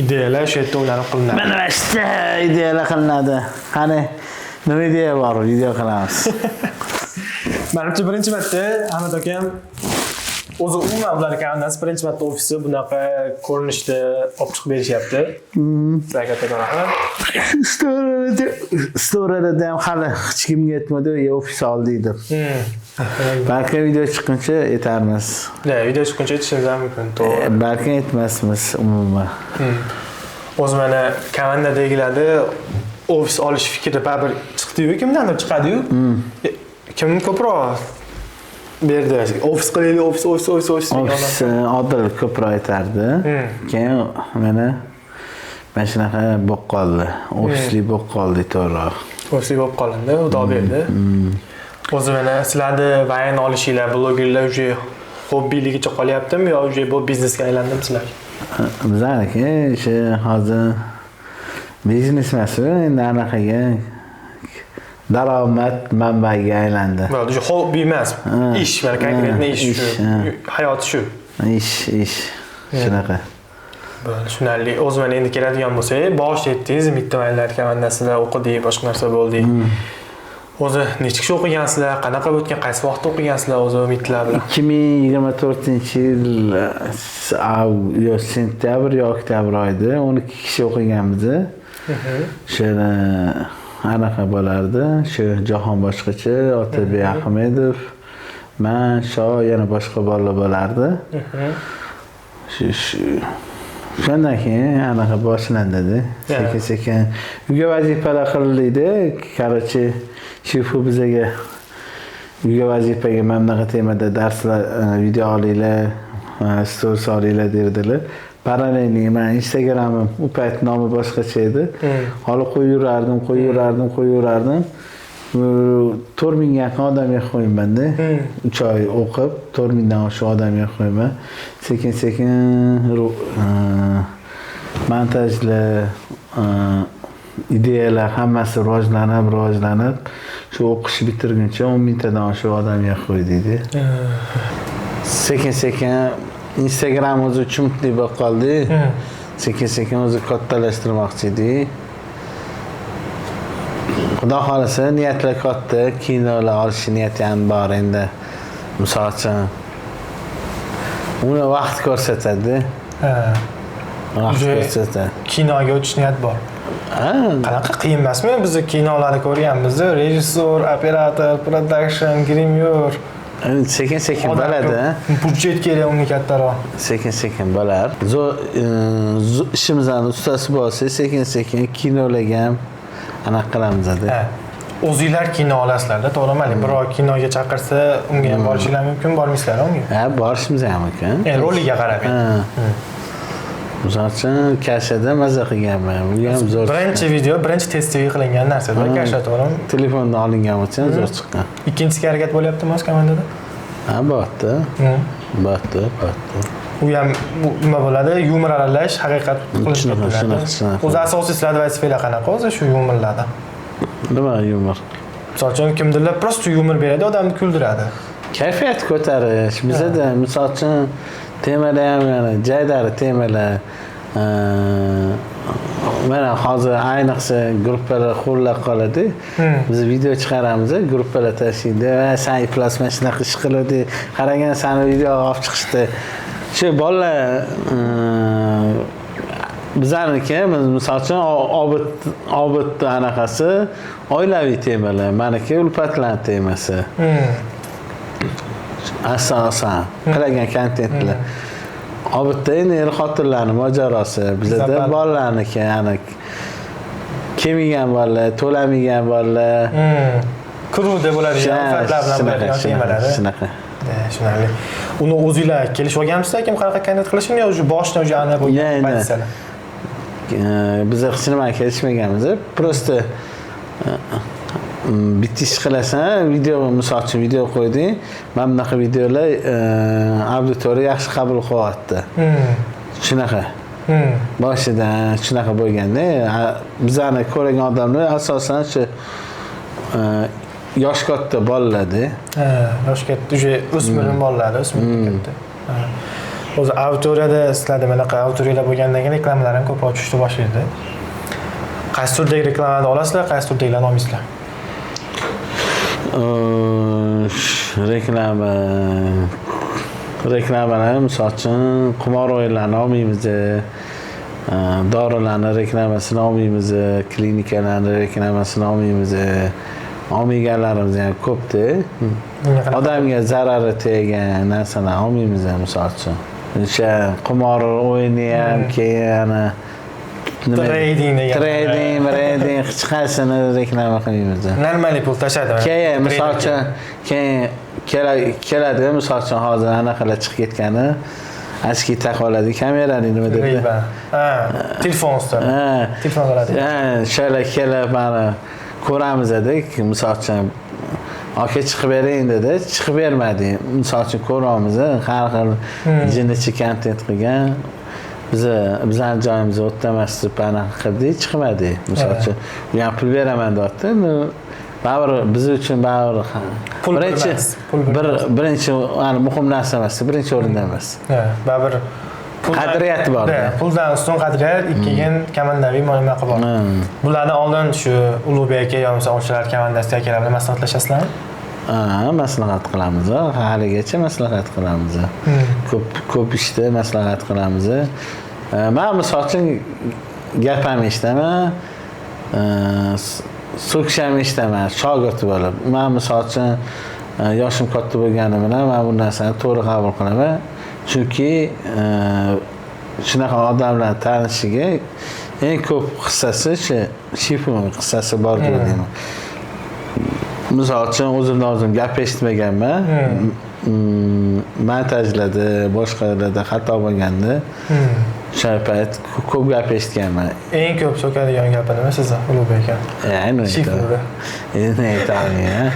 Ideyalar shu yerda o'ynab qilinadi. Mana shu ideyalar qilinadi. Qani nima ideya bor, video qilamiz. Menimcha birinchi marta Ahmad akam o'zi umuman ular komandasi birinchi marta ofisi bunaqa ko'rinishda olib chiqib berishyapti. Sizlarga katta rahmat. Storada ham hali hech kimga aytmadi, ofis oldi deb. Balki video chiqquncha aytarmiz. Video chiqquncha aytishimiz ham mumkin, to'g'ri. Balki aytmasmiz umuman. O'zi mana komandadagilarda ofis olish fikri baribir chiqdi-yu, kimdandir chiqadi-yu. Kim ko'proq berdi? Ofis qilaylik, ofis. Ofis Odil ko'proq aytardi. Keyin mana shunaqa bo'lib qoldi. Ofisli bo'lib qoldi to'g'ri. Ofisli bo'lib qolindi, xudo berdi. O'zi mana sizlarni vayn olishinglar, blogerlar uje hobbiyligicha qolyaptimi yo uje bu biznesga aylandimi sizlar? Bizlarniki o'sha hozir biznes emas, endi anaqaga daromad manbaiga aylandi. Bo'ldi, shu hobbi emas, ish, mana konkretni ish shu. Hayot shu. Ish. Shunaqa. Bo'ldi, tushunarli. O'zi mana endi keladigan bo'lsak, bosh etdingiz, bitta maylar komandasida o'qidik, boshqa narsa bo'ldik. O'zi necha kishi o'qigansizlar, qanaqa o'tgan, qaysi vaqtda o'qigansizlar o'zi umidlar bilan? 2024-yil sentyabr yo oktyabr oyida 12 kishi o'qiganmiz. O'shani anaqa bo'lardi. Shu Jahon boshqacha, Otabek Ahmedov, men, yana boshqa bolalar bo'lardi. Shundan keyin anaqa boshlandi. Sekin-sekin uyga vazifalar qilinadi. Qarachi shifu bizaga uyga vazifaga mana bunaqa temada darslar, video olinglar, stories olinglar derdilar. Parallelni men Instagramim u payt nomi boshqacha edi. Olib qo'yib yurardim. 4000 ga yaqin odamga qo'yibman-da. 3 oy o'qib, 4000 dan oshiq odamga qo'yibman. Sekin-sekin montajlar, ideyalar hammasi rivojlanib, shu o'qish bitirguncha 10 tadan oshiq odamga qo'ydik-da. Sekin-sekin Instagram o'zi chumtli bo'lib qoldi. Sekin-sekin o'zi kattalashtirmoqchi edik. Xudo xolasa niyatlar katta, kinolar olish niyati ham bor endi. Misol uchun uni vaqt ko'rsatadi. Vaqt ko'rsatadi. Kinoga o'tish niyat bor. Qanaqa qiyin emasmi? Biz kinolarni ko'rganmiz. Rejissor, operator, production, grimyor. Sekin-sekin bo'ladi. Budjet kerak unga kattaroq. Sekin-sekin bo'lar. Ishimizning ustasi bo'lsa, sekin-sekin kinolarga ham anaqa qilamiz-da. O'zinglar kino olasizlar-da, to'g'rimi? Birov kinoga chaqirsa, unga ham borishinglar mumkin, bormaysizlar unga? Ha, borishimiz ham mumkin. Roliga qarab. Misol uchun kashada maza qilganman. Bu ham zo'r. Birinchi video, birinchi testga qilingan narsa-da, kasha, to'g'rimi? Telefonda olingan uchun zo'r chiqqan. Ikkinchisiga harakat bo'lyaptimi o'z komandada? Ha, bo'pti. Bo'pti. U ham nima bo'ladi? Yumor aralash, haqiqat qilish bo'ladi. O'zi asosiy sizlarning vazifalar qanaqa o'zi shu yumorlarda? Nima yumor? Misol uchun kimdirlar prosta yumor beradi, odamni kuldiradi. Kayfiyat ko'tarish. Bizda misol uchun temalar ham yana jaydari temalar. Mana hozir ayniqsa gruppalar qo'llab qoladi. Biz video chiqaramiz, gruppalar tashlaydi va sen plasma shunaqa ish qiladi. Qaragan seni video olib chiqishdi. Shu bolalar bizlarniki misol uchun obid anaqasi oilaviy temalar, meniki ulfatlar temasi. Asosan qilingan kontentlar. Obidda endi xotirlarning mojarosi, bizda bolalarniki, ya'ni kelmagan bolalar, to'lamagan bolalar. Kuruvda bo'ladigan ulfatlar bilan bo'ladigan temalar. Shunaqa. Uni o'zinglar kelishib olganmisizlar, kim qanaqa kontent qilishini yoki boshdan o'zi aniq bo'lgan pozitsiyalar? Biz hech nima kelishmaganmiz. Prosta bitta ish qilasan, video misol uchun video qo'yding, mana bunaqa videolar auditoriya yaxshi qabul qilyapti. Shunaqa. Boshidan shunaqa bo'lganda, bizlarni ko'rgan odamlar asosan shu yosh katta bolalarda. Yosh katta, o'sha o'smir bolalar, o'smir katta. O'zi auditoriyada sizlarda bunaqa auditoriyalar bo'lgandan keyin reklamalar ham ko'p ochishni boshlaydi. Qaysi turdagi reklamalarni olasizlar, qaysi turdagilarni olmaysizlar? Reklamalar misol uchun qimor o'yinlarini olmaymiz, dorilarni reklamasini olmaymiz, klinikalarni reklamasini olmaymiz. Olmaganlarimiz ham ko'pda. Odamga zarari tegan narsalarni olmaymiz misol uchun. O'sha qimor o'yini ham keyin trading hech qaysini reklama qilmaymiz. Normal pul tashadi. Keyin misol uchun keladi, misol uchun hozir anaqalar chiqib ketgani, aski taqoladi kamerani nima dedi? Telefon ustida. Telefon oladi. Shaylar kelib mana ko'ramiz dedik, misol uchun aka chiqib bering dedi, chiqib bermadi. Misol uchun ko'ramiz, har xil jinnichi kontent qilgan. Bizning joyimizda o'tdamasdi, anaqa qildi, chiqmadi. Misol uchun, u ham pul beraman deyapti. Baribir biz uchun birinchi muhim narsa emas, birinchi o'rinda emas. Baribir qadriyati bor. Puldan ustun qadriyat, ikkigan komandaviy ma'lumot bor. Bulardan oldin shu Ulug'bek aka yoki o'shalar komandasi akalar bilan maslahatlashasizlarmi? Maslahat qilamiz. Haligacha maslahat qilamiz. Ko'p ishda maslahat qilamiz. Men misol uchun gap ham eshitaman, so'kish ham eshitaman, shogird bo'lib. Men misol uchun yoshim katta bo'lgani bilan men bu narsani to'g'ri qabul qilaman. Chunki shunaqa odamlar tanishiga eng ko'p hissasi shifon hissasi bor deb deyman. Misol uchun o'zim gap eshitmaganman. Montajlarda, boshqalarda xato bo'lganda O'sha payt ko'p gap eshitganman. Eng ko'p so'kadigan gapi nima sizda, Ulug'bek aka? Endi Shifrda. endi aytaman.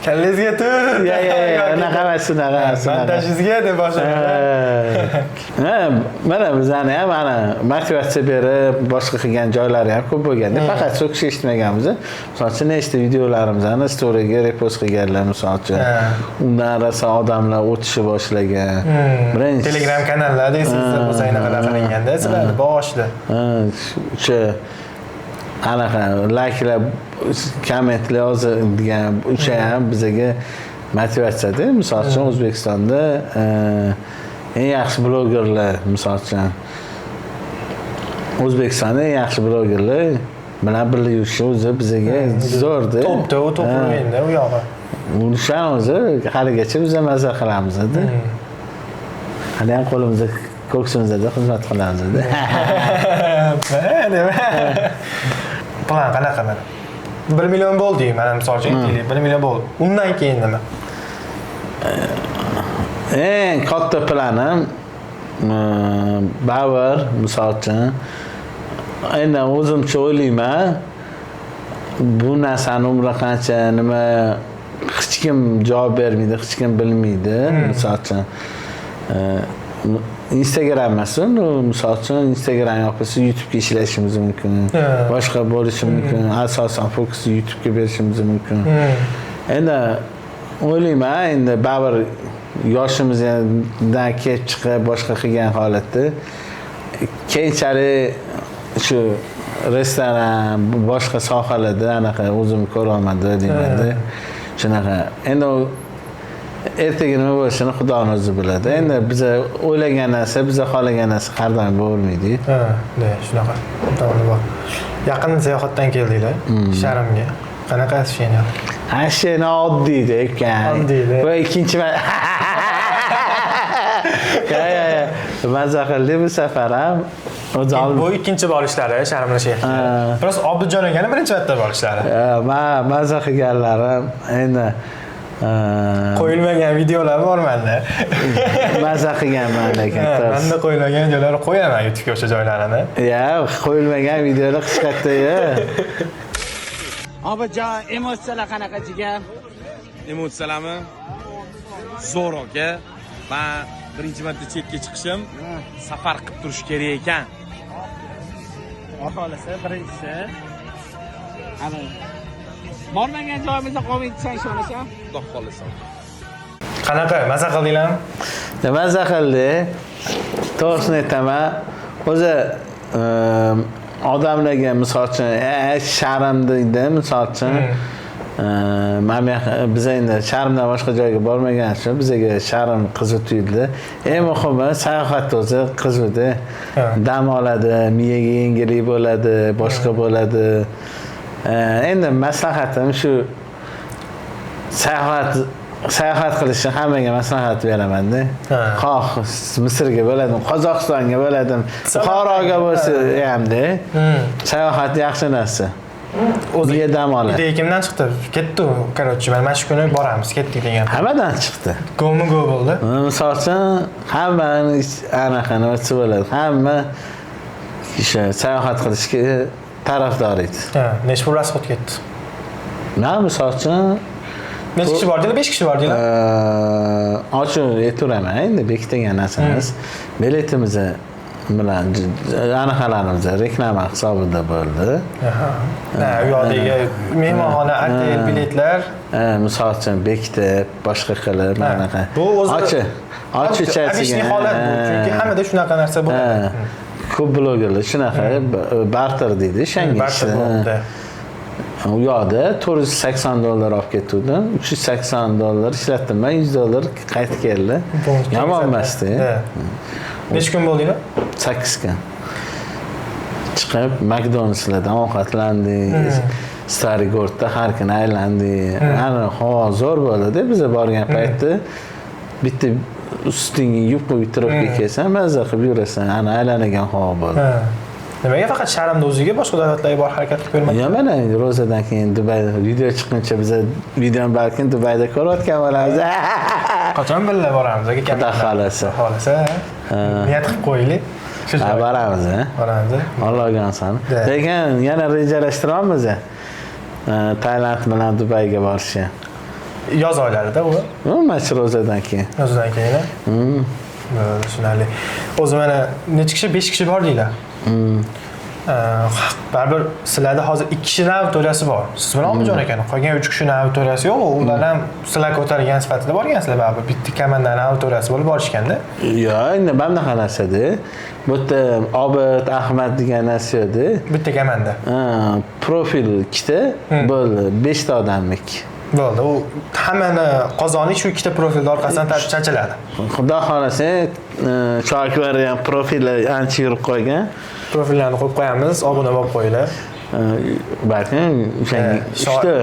Kallangizga tur. Ya, unaqa emas, unaqa emas. Montajingizga deb boshlagan. Mana bizani ham mana motivatsiya berib, boshqa qilgan joylari ham ko'p bo'lganda, faqat so'kish eshitmaganmiz. Misol uchun nechta videolarimizni storyga repost qilganlar, misol uchun. Undan rosa odamlar o'tishni boshlagan. Birinchi Telegram kanallar deysizlar, bo'lsa anaqa qilinganda sizlarni boshida. o'sha anaqa layklar, kommentlar yozadigan o'sha ham bizga motivatsiyada. Misol uchun O'zbekistonda eng yaxshi blogerlar, misol uchun O'zbekistonda eng yaxshi blogerlar bilan birga yurish o'zi bizga zo'rda. Topda o'yinda u yog'i. O'shan o'zi haligacha biz mazza qilamiz-da. Hali ham qo'limizda ko'ksimizda xizmat qilamiz-da. Plan qanaqa mana? 1 million bo'ldi, mana misol uchun 1 million bo'ldi. Undan keyin nima? Eng katta planim Bauer, misol uchun endi o'zimcha o'ylayman, bu narsani umri qancha nima hech kim javob bermaydi, hech kim bilmaydi. Misol uchun Instagram emas-ku, misol uchun Instagram yopilsa YouTube'ga ishlashimiz mumkin. Boshqa bo'lishi mumkin. Asosan fokusni YouTube'ga berishimiz mumkin. Endi o'ylayman, endi baribir yoshimizdan kelib chiqib boshqa qilgan holatda keyinchalik shu restoran, boshqa sohalarda anaqa o'zim ko'raman-da deymanda. Shunaqa. Endi ertaga nima bo'lishini Xudoning o'zi biladi. Endi biz o'ylagan narsa, biz xohlagan narsa har doim bo'lmaydi. Shunaqa. To'g'ri bor. Yaqin sayohatdan keldinglar Sharmga. Qanaqa ashina? Ashina oddiyda ekan. Oddiyda. Va ikkinchi mazza qildi bu safar ham. Bu ikkinchi borishlari Sharmla shehriga. Biroz Obidjon akani birinchi marta borishlari. Mazza qilganlarim endi qo'yilmagan videolar bor menda. Mazza qilganman lekin. Menda qo'yilmagan joylarni qo'yaman YouTube'ga o'sha joylarini. Ya, qo'yilmagan videolar qisqatda-ya. Obajon, emotsiyalar qanaqa jigar? Emotsiyalarmi? Zo'r aka. Men birinchi marta chetga chiqishim, safar qilib turish kerak ekan. Xohlasa birinchisi. Ana bormagan joyimizda qolmaydisan ishonasam? Xudo xolasa. Qanaqa mazza qildinglarmi? Mazza qildi. To'g'risini aytaman. O'zi odamlarga misol uchun Sharmda edi, misol uchun biz endi Sharmdan boshqa joyga bormagan uchun bizga Sharm qiziq tuyuldi. Eng muhimi sayohat o'zi qiziqdi. Dam oladi, miyaga yengillik bo'ladi, boshqa bo'ladi. Endi maslahatim shu sayohat qilishni hammaga maslahat beraman-da. Xoh Misrga bo'ladim, Qozog'istonga bo'ladim, Buxoroga bo'lsa hamda sayohat yaxshi narsa. O'ziga dam oladi. Ideya kimdan chiqdi? Ketdi, короче, mana shu kuni boramiz, ketdik degan. Hammadan chiqdi. Go bo'ldi. Misol uchun hammani anaqa nima bo'ladi. Hamma o'sha sayohat qilishga tarafdor edi. Necha pul rasxod ketdi? Men misol uchun necha kishi bordinglar? 5 kishi bordinglar? Ochib aytiraman, endi bekitgan narsamiz. Biletimiz bilan anaqalarimiz reklama hisobida bo'ldi. U yoqdagi mehmonxona, otel, biletlar misol uchun bekitib, boshqa qilib anaqa. Bu o'zi ochiq holat bu, chunki hammada shunaqa narsa bo'ladi. Ko'p blogerlar shunaqa barter deydi, o'shanga ishda. U yoqda $480 olib ketdim. $380 ishlatdim. Men $100 qaytib keldi. Yomon emasdi. Necha kun bo'ldinglar? 8 kun. Chiqib McDonald'slardan ovqatlandik. Starigordda har kun aylandik. Ana havo zo'r bo'ldi. Biz borgan paytda bitta ustingni yupib bitirib kelsan, mazza qilib yurasan. Ana aylanagan havo bo'ldi. Nimaga faqat shaharda o'ziga boshqa davlatlarga bor harakat qilib bermaydi? Ya mana ro'zadan keyin Dubayda video chiqquncha biz videoni balkim Dubayda ko'rayotgan bo'lamiz. Qachon birga boramiz aka? Xudo xohlasa. Xohlasa. Niyat qilib qo'yaylik. Boramiz, Boramiz. Allohga onsan. Lekin yana rejalashtiramiz. Tailand bilan Dubayga borishni. Yoz oylarida u. Mana shu ro'zadan keyin. Yozdan keyin. Tushunarli. O'zi mana necha kishi? 5 kishi bor deylar. Baribir sizlarda hozir 2 kishi auditoriyasi bor. Siz bilan Omijon aka, qolgan 3 kishini auditoriyasi yo'q. Ular ham sizlar ko'targan sifatida borgansizlar baribir. Bitta komandani auditoriyasi bo'lib borishganda. Yo'q, endi banda narsa-da. Bu yerda Obid, Ahmad degan narsa edi. Bitta komanda. Profil ikkita, bo'ldi 5 ta odamlik. Bo'ldi. U hammani qozoni shu ikkita profilda orqasidan chachiladi. Xudo xolasa, Shoakbar ham profillar ancha yurib qo'ygan. Profillarni qo'yib qo'yamiz, obuna bo'lib qo'yinglar. Balkim o'shanda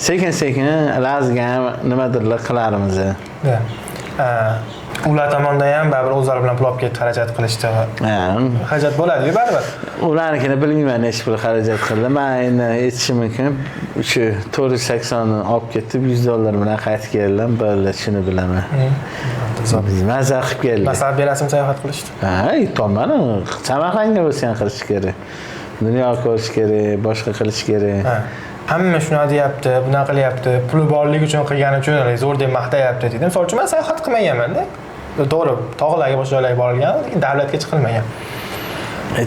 sekin-sekin lazga ham nimadirlar qilarmiz. Ular tomonidan ham baribir o'zlari bilan pul olib ketib xarajat qilishdi. Xarajat bo'ladi-ku baribir. Ularnikini bilmayman necha pul xarajat qildi. Men endi aytishim mumkin, shu 480 ni olib ketib $100 bilan qaytib keldim. Bo'ldi, shuni bilaman. Biz maza qilib keldik. Maslahat berasizmi sayohat qilishdi? Tomoni Samarqandga bo'lsa ham qilish kerak. Dunyo ko'rish kerak, boshqa qilish kerak. Hamma shuni deyapti, bunaqa qilyapti, puli borligi uchun qilgani uchun zo'r deb maqtayapti dedim. Misol uchun men sayohat qilmaganman-da. To'g'ri, tog'larga boshqa joylarga borilgan, lekin davlatga chiqilmagan.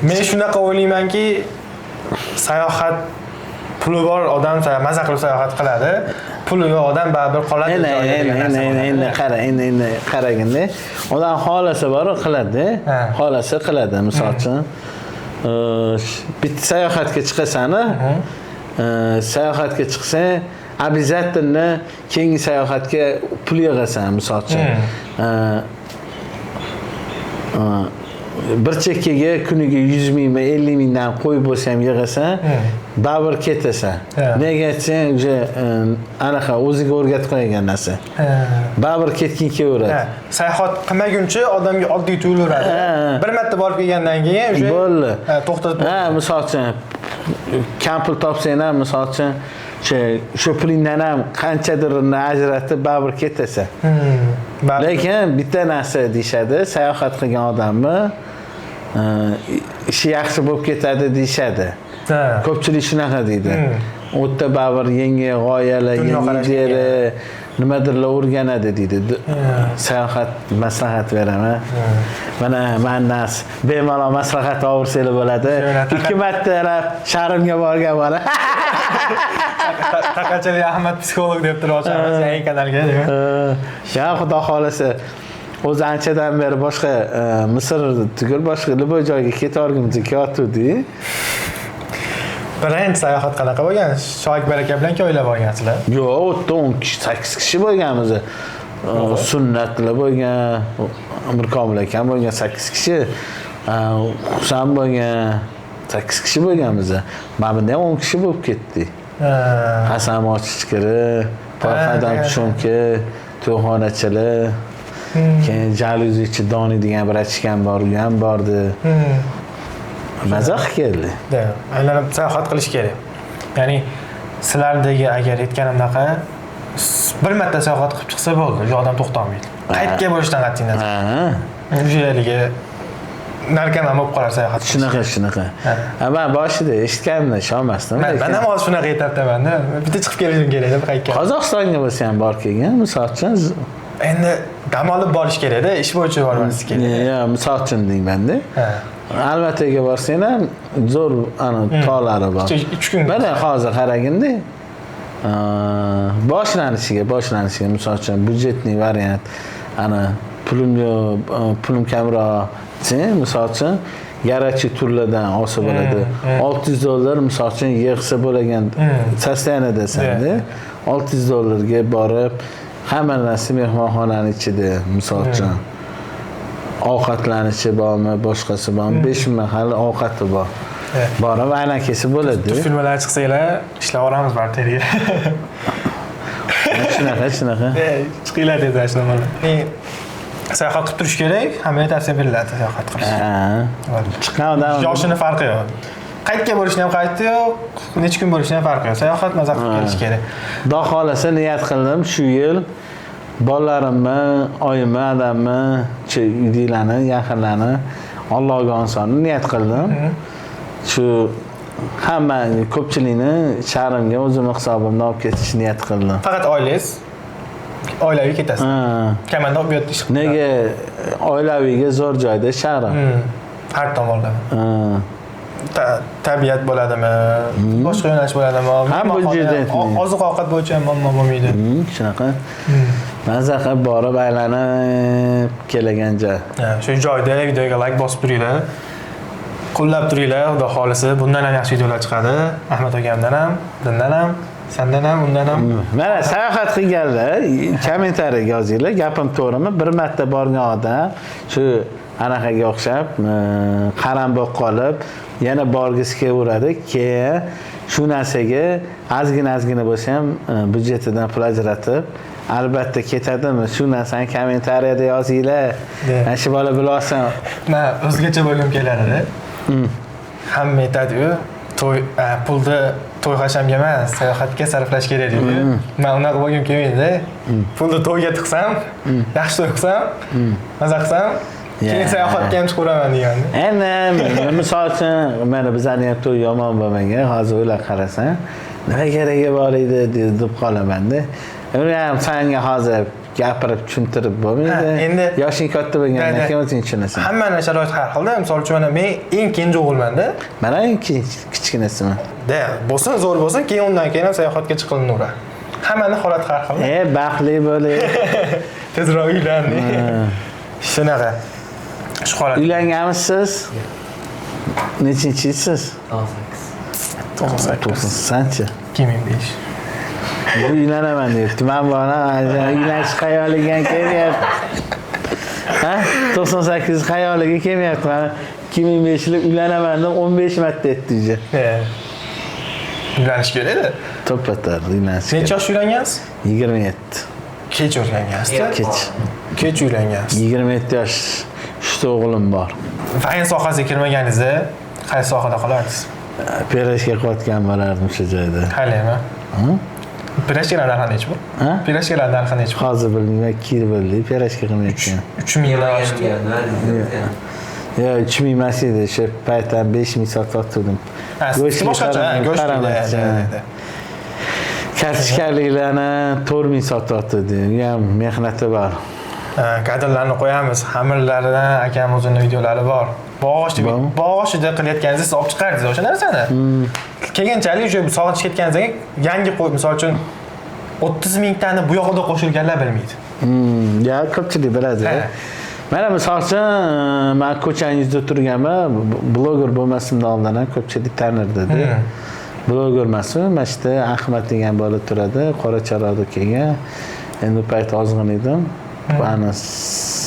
Men shunaqa o'ylaymanki, sayohat puli bor odam maza qilib sayohat qiladi. Puli yo'q odam baribir qoladi. Endi qara, endi qaraganda, odam xolasa bor qiladi, xolasa qiladi. Misol uchun, bitta sayohatga chiqasan-a, sayohatga chiqsang, обязательно keyingi sayohatga pul yig'asan, misol uchun. Bir chekkaga kuniga 100 mingmi, 50 mingdan qo'yib bo'lsa ham yig'asan, baribir ketasan. Nega aytsang, o'sha anaqa o'ziga o'rgatib qo'ygan narsa. Baribir ketging kelaveradi. Sayohat qilmaguncha odamga oddiy tuyulaveradi. Bir marta borib kelgandan keyin o'sha bo'ldi. To'xtatib. Misol uchun kam pul topsang ham, misol uchun shu pulingdan ham qanchadirini ajratib baribir ketasan. Lekin bitta narsa deyshadi, sayohat qilgan odamni ishi yaxshi bo'lib ketadi deyshadi. Ko'pchilik shunaqa deydi. U yerda baribir yangi g'oyalar, yangi ideyalar, nimadirlar o'rganadi deydi. Sayohat maslahat beraman. Mana mendan bemalol maslahat olsanglar bo'ladi. 2 martalab Sharimga borgan bola. Taqachali Ahmad psixolog deb turibsiz yangi kanalga. Ya xudo xolasa o'zi anchadan beri boshqa Misr tugul boshqa liboy joyga ketorgimcha kelyotdi. Birinchi sayohat qanaqa bo'lgan? Shoakbar aka bilan ko'ylab borgansizlar? Yo'q, u yerda 8 kishi bo'lganmiz. Sunnatlar bo'lgan, Mirkomil akam bo'lgan 8 kishi, Husan bo'lgan 8 kishi bo'lganmiz. Mana bunda ham 10 kishi bo'lib ketdi. Hasan Mochichkiri, Farhadam Tushunki, to'yxonachilar, keyin jaluzichi Doni degan bir achkan bor, u ham bordi. Maza keldi. Aylanib sayohat qilish kerak. Ya'ni sizlardagi agar aytganimdaqa bir marta sayohat qilib chiqsa bo'ldi, u odam to'xtamaydi. Qaytga bo'lishdan qat'iy nazar. O'sha yerga narkoman bo'lib qolar sayohat. Shunaqa. Men boshida eshitganimdan ishonmasdim. Men ham hozir shunaqa aytayapman-da. Bitta chiqib kelishim kerak deb qaytgan. Qozog'istonga bo'lsa ham bor kelgan, misol uchun. Endi dam olib borish kerak-da, ish bo'yicha bormasiz kerak. Yo'q, misol uchun deyman-da. Almataga borsang ham zo'r tog'lari bor. 3 kun. Mana hozir qaraganda boshlanishiga misol uchun budjetniy variant pulim kamroq desa, misol uchun garajchi turlardan olsa bo'ladi. $600 misol uchun yig'sa bo'lgan sostoyaniyadasan-da. $600 ga borib hamma narsa mehmonxonaning ichida, misol uchun ovqatlanishi bormi, boshqasi bormi, 5 mahal ovqati bor. Borib aynan kesib bo'ladi. Filmlar chiqsanglar, ishlab olamiz barteriga. Shunaqa. Chiqinglar dedi shunaqa. Sayohat qilib turish kerak, hammaga tavsiya beriladi sayohat qilish. Chiqqan odam Yoshini farqi yo'q. Qayerga borishni ham qaytdi yo'q, necha kun borishni ham farqi yo'q. Sayohat maza qilib kelish kerak. Xudo xolasa niyat qildim shu yil bolalarimni, oyimni, adamni, uydagilarni, yaqinlarni Allohga onsonni niyat qildim. Shu hamma ko'pchilikni shahrimga o'zim hisobimdan olib ketishni niyat qildim. Faqat oilaviy ketasiz. Kamanda olib yotdi ish. Nega oilaviyga zo'r joyda shahrim. Har tomonlama. Tabiat bo'ladimi, boshqa yo'nalish bo'ladimi? Ham bu yerda oziq-ovqat bo'yicha ham muammo bo'lmaydi. Shunaqa. Maza qilib borib aylanib kelagan joy. Shu joyda videoga like bosib turinglar. Qo'llab turinglar, xudo xolisi. Bundan ham yaxshi videolar chiqadi. Ahmad akamdan ham, dindan ham, sendan ham, undan ham. Mana sayohat qilganlar kommentariyaga yozinglar, gapim to'g'rimi? Bir marta borgan odam shu anaqaga o'xshab qaram bo'lib qolib, yana borgisi kelaveradi. Keyin shu narsaga ozgina bo'lsa ham budjetidan pul ajratib albatta ketadimi? Shu narsani kommentariyada yozinglar. Mana shu bola bilolsam, Men o'zgacha bo'lgim keladi-da. Hamma aytadi-ku, pulni to'y hashamga emas, sayohatga sarflash kerak deydi. Men unaqa bo'lgim kelmaydi-da. Pulni to'yga tiqsam, yaxshi to'y qilsam, maza qilsam, keyin sayohatga ham chiqaman degan. Endi misol uchun mana bizlarning ham to'y yomon bo'lmagan, hozir o'ylab qarasam, nima keragi bor edi deb qolaman-da. Uni ham senga hozir gapirib tushuntirib bo'lmaydi. Endi yoshing katta bo'lgandan keyin o'zing tushunasan. Hammaning sharoiti har xilda. Misol uchun men eng kenja o'g'ilman-da. Mana eng kichkinasiman. Bo'lsin, zo'r bo'lsin, keyin undan keyin ham sayohatga chiqilaveradi. Hammaning holati har xil. Baxtli bo'ling. Tezroq uylaning. Shunaqa. Shu holat. Uylanganmisiz? Nechinchisiz? 98. Sanchi? 2005. Uylanaman deyapti. Men bora uylanish xayoliga kelyapti. Ha? 98 xayoliga kelmayapti. Men 2005 yil uylanaman deb 15 marta aytdi. Uylanish kerak-da. To'ppatar uylanish. Necha yosh uylangansiz? 27. Kech uylangansiz? Kech uylangansiz. 27 yosh. 3 o'g'lim bor. Fayn sohasiga kirmaganingizda qaysi sohada qolardingiz? Pirashka qotgan bo'lardim shu joyda. Qalami? Pirashkalar narxi nechi bu? Pirashkalar narxi nechi bu? Hozir bilmayman, kir bildi, pirashka qilmayotgan. 3000 dan oshdi. Yo, 3000 emas edi, shu paytdan 5000 sotdim. Boshqacha, go'shtda. Kartoshkaliklarni 4000 sotdim. U ham mehnati bor. Kadrlarni qo'yamiz. Xamirlaridan akam o'zining videolari bor. Boshida qilayotganingizni olib chiqardingiz o'sha narsani. Keyinchalik o'sha sog'inch ketganingizda yangi qo'yib, misol uchun 30 ming tani bu yoqda qo'shilganlar bilmaydi. Ya, ko'pchilik biladi. Mana misol uchun men ko'changizda turganman, bloger bo'lmasimdan oldin ham ko'pchilik tanirdi-da. Bloger emasmi? Mana shu Ahmad degan bola turadi, Qoracharoqda kelgan. Endi payt ozg'in edim. Bani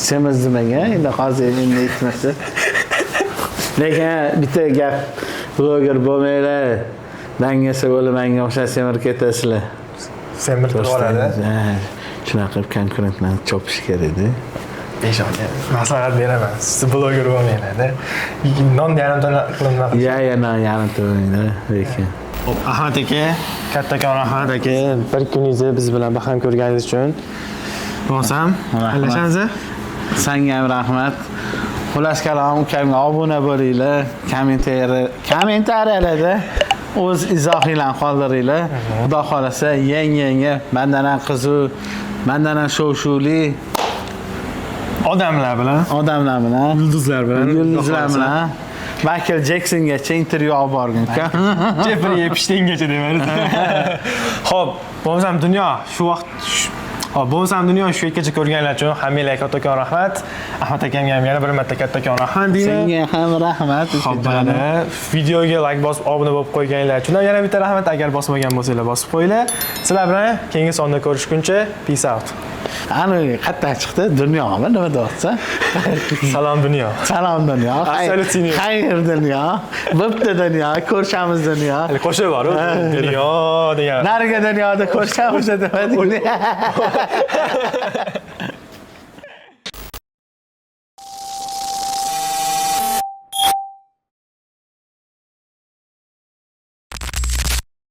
semiz demagan, endi hozir endi aytmasa. Lekin bitta gap, bloger bo'lmaylar. Dangasa bo'lib menga o'xshab semirib ketasizlar. Semirib oladi. Shunaqa qilib konkurentlarni chopish kerak-da. Beshonga maslahat beraman. Siz bloger bo'lmaylar-da. Non yarimta qilinmoqda. Ya, non yarimta bo'lmaydi, lekin. Xo'p, Ahmad aka, kattakon Ahmad aka, bir kuningizni biz bilan baham ko'rganingiz uchun bo'lsam, alashamiz. Senga ham rahmat. Xullas kalom, ukamga obuna bo'linglar, kommentariyalarda o'z izohinglarni qoldiringlar. Xudo xolasa, yangi mendan ham qiziq, mendan ham shov-shuvli odamlar bilan, yulduzlar bilan Michael Jacksongacha intervyu olib borgan ekan. Jeffrey Epsteingacha demaydi. Xo'p, bo'lsam dunyo shu vaqt bo'lsam dunyo shu yergacha ko'rganlar uchun hammanglarga kattakon rahmat. Ahmad akamga ham yana bir marta kattakon rahmat deyman. Senga ham rahmat. Xo'p, videoga like bosib, obuna bo'lib qo'yganlar uchun yana bitta rahmat. Agar bosmagan bo'lsanglar bosib qo'yinglar. Sizlar bilan keyingi sonda ko'rishguncha peace out. Ani qayerdan chiqdi? Dunyomi nima deyapsan? Salom dunyo. Salom dunyo. Xayr dunyo. Bo'pti dunyo, ko'rishamiz dunyo. Qo'shib bor-ku, dunyo degan. Nariga dunyoda ko'rishamiz demadik.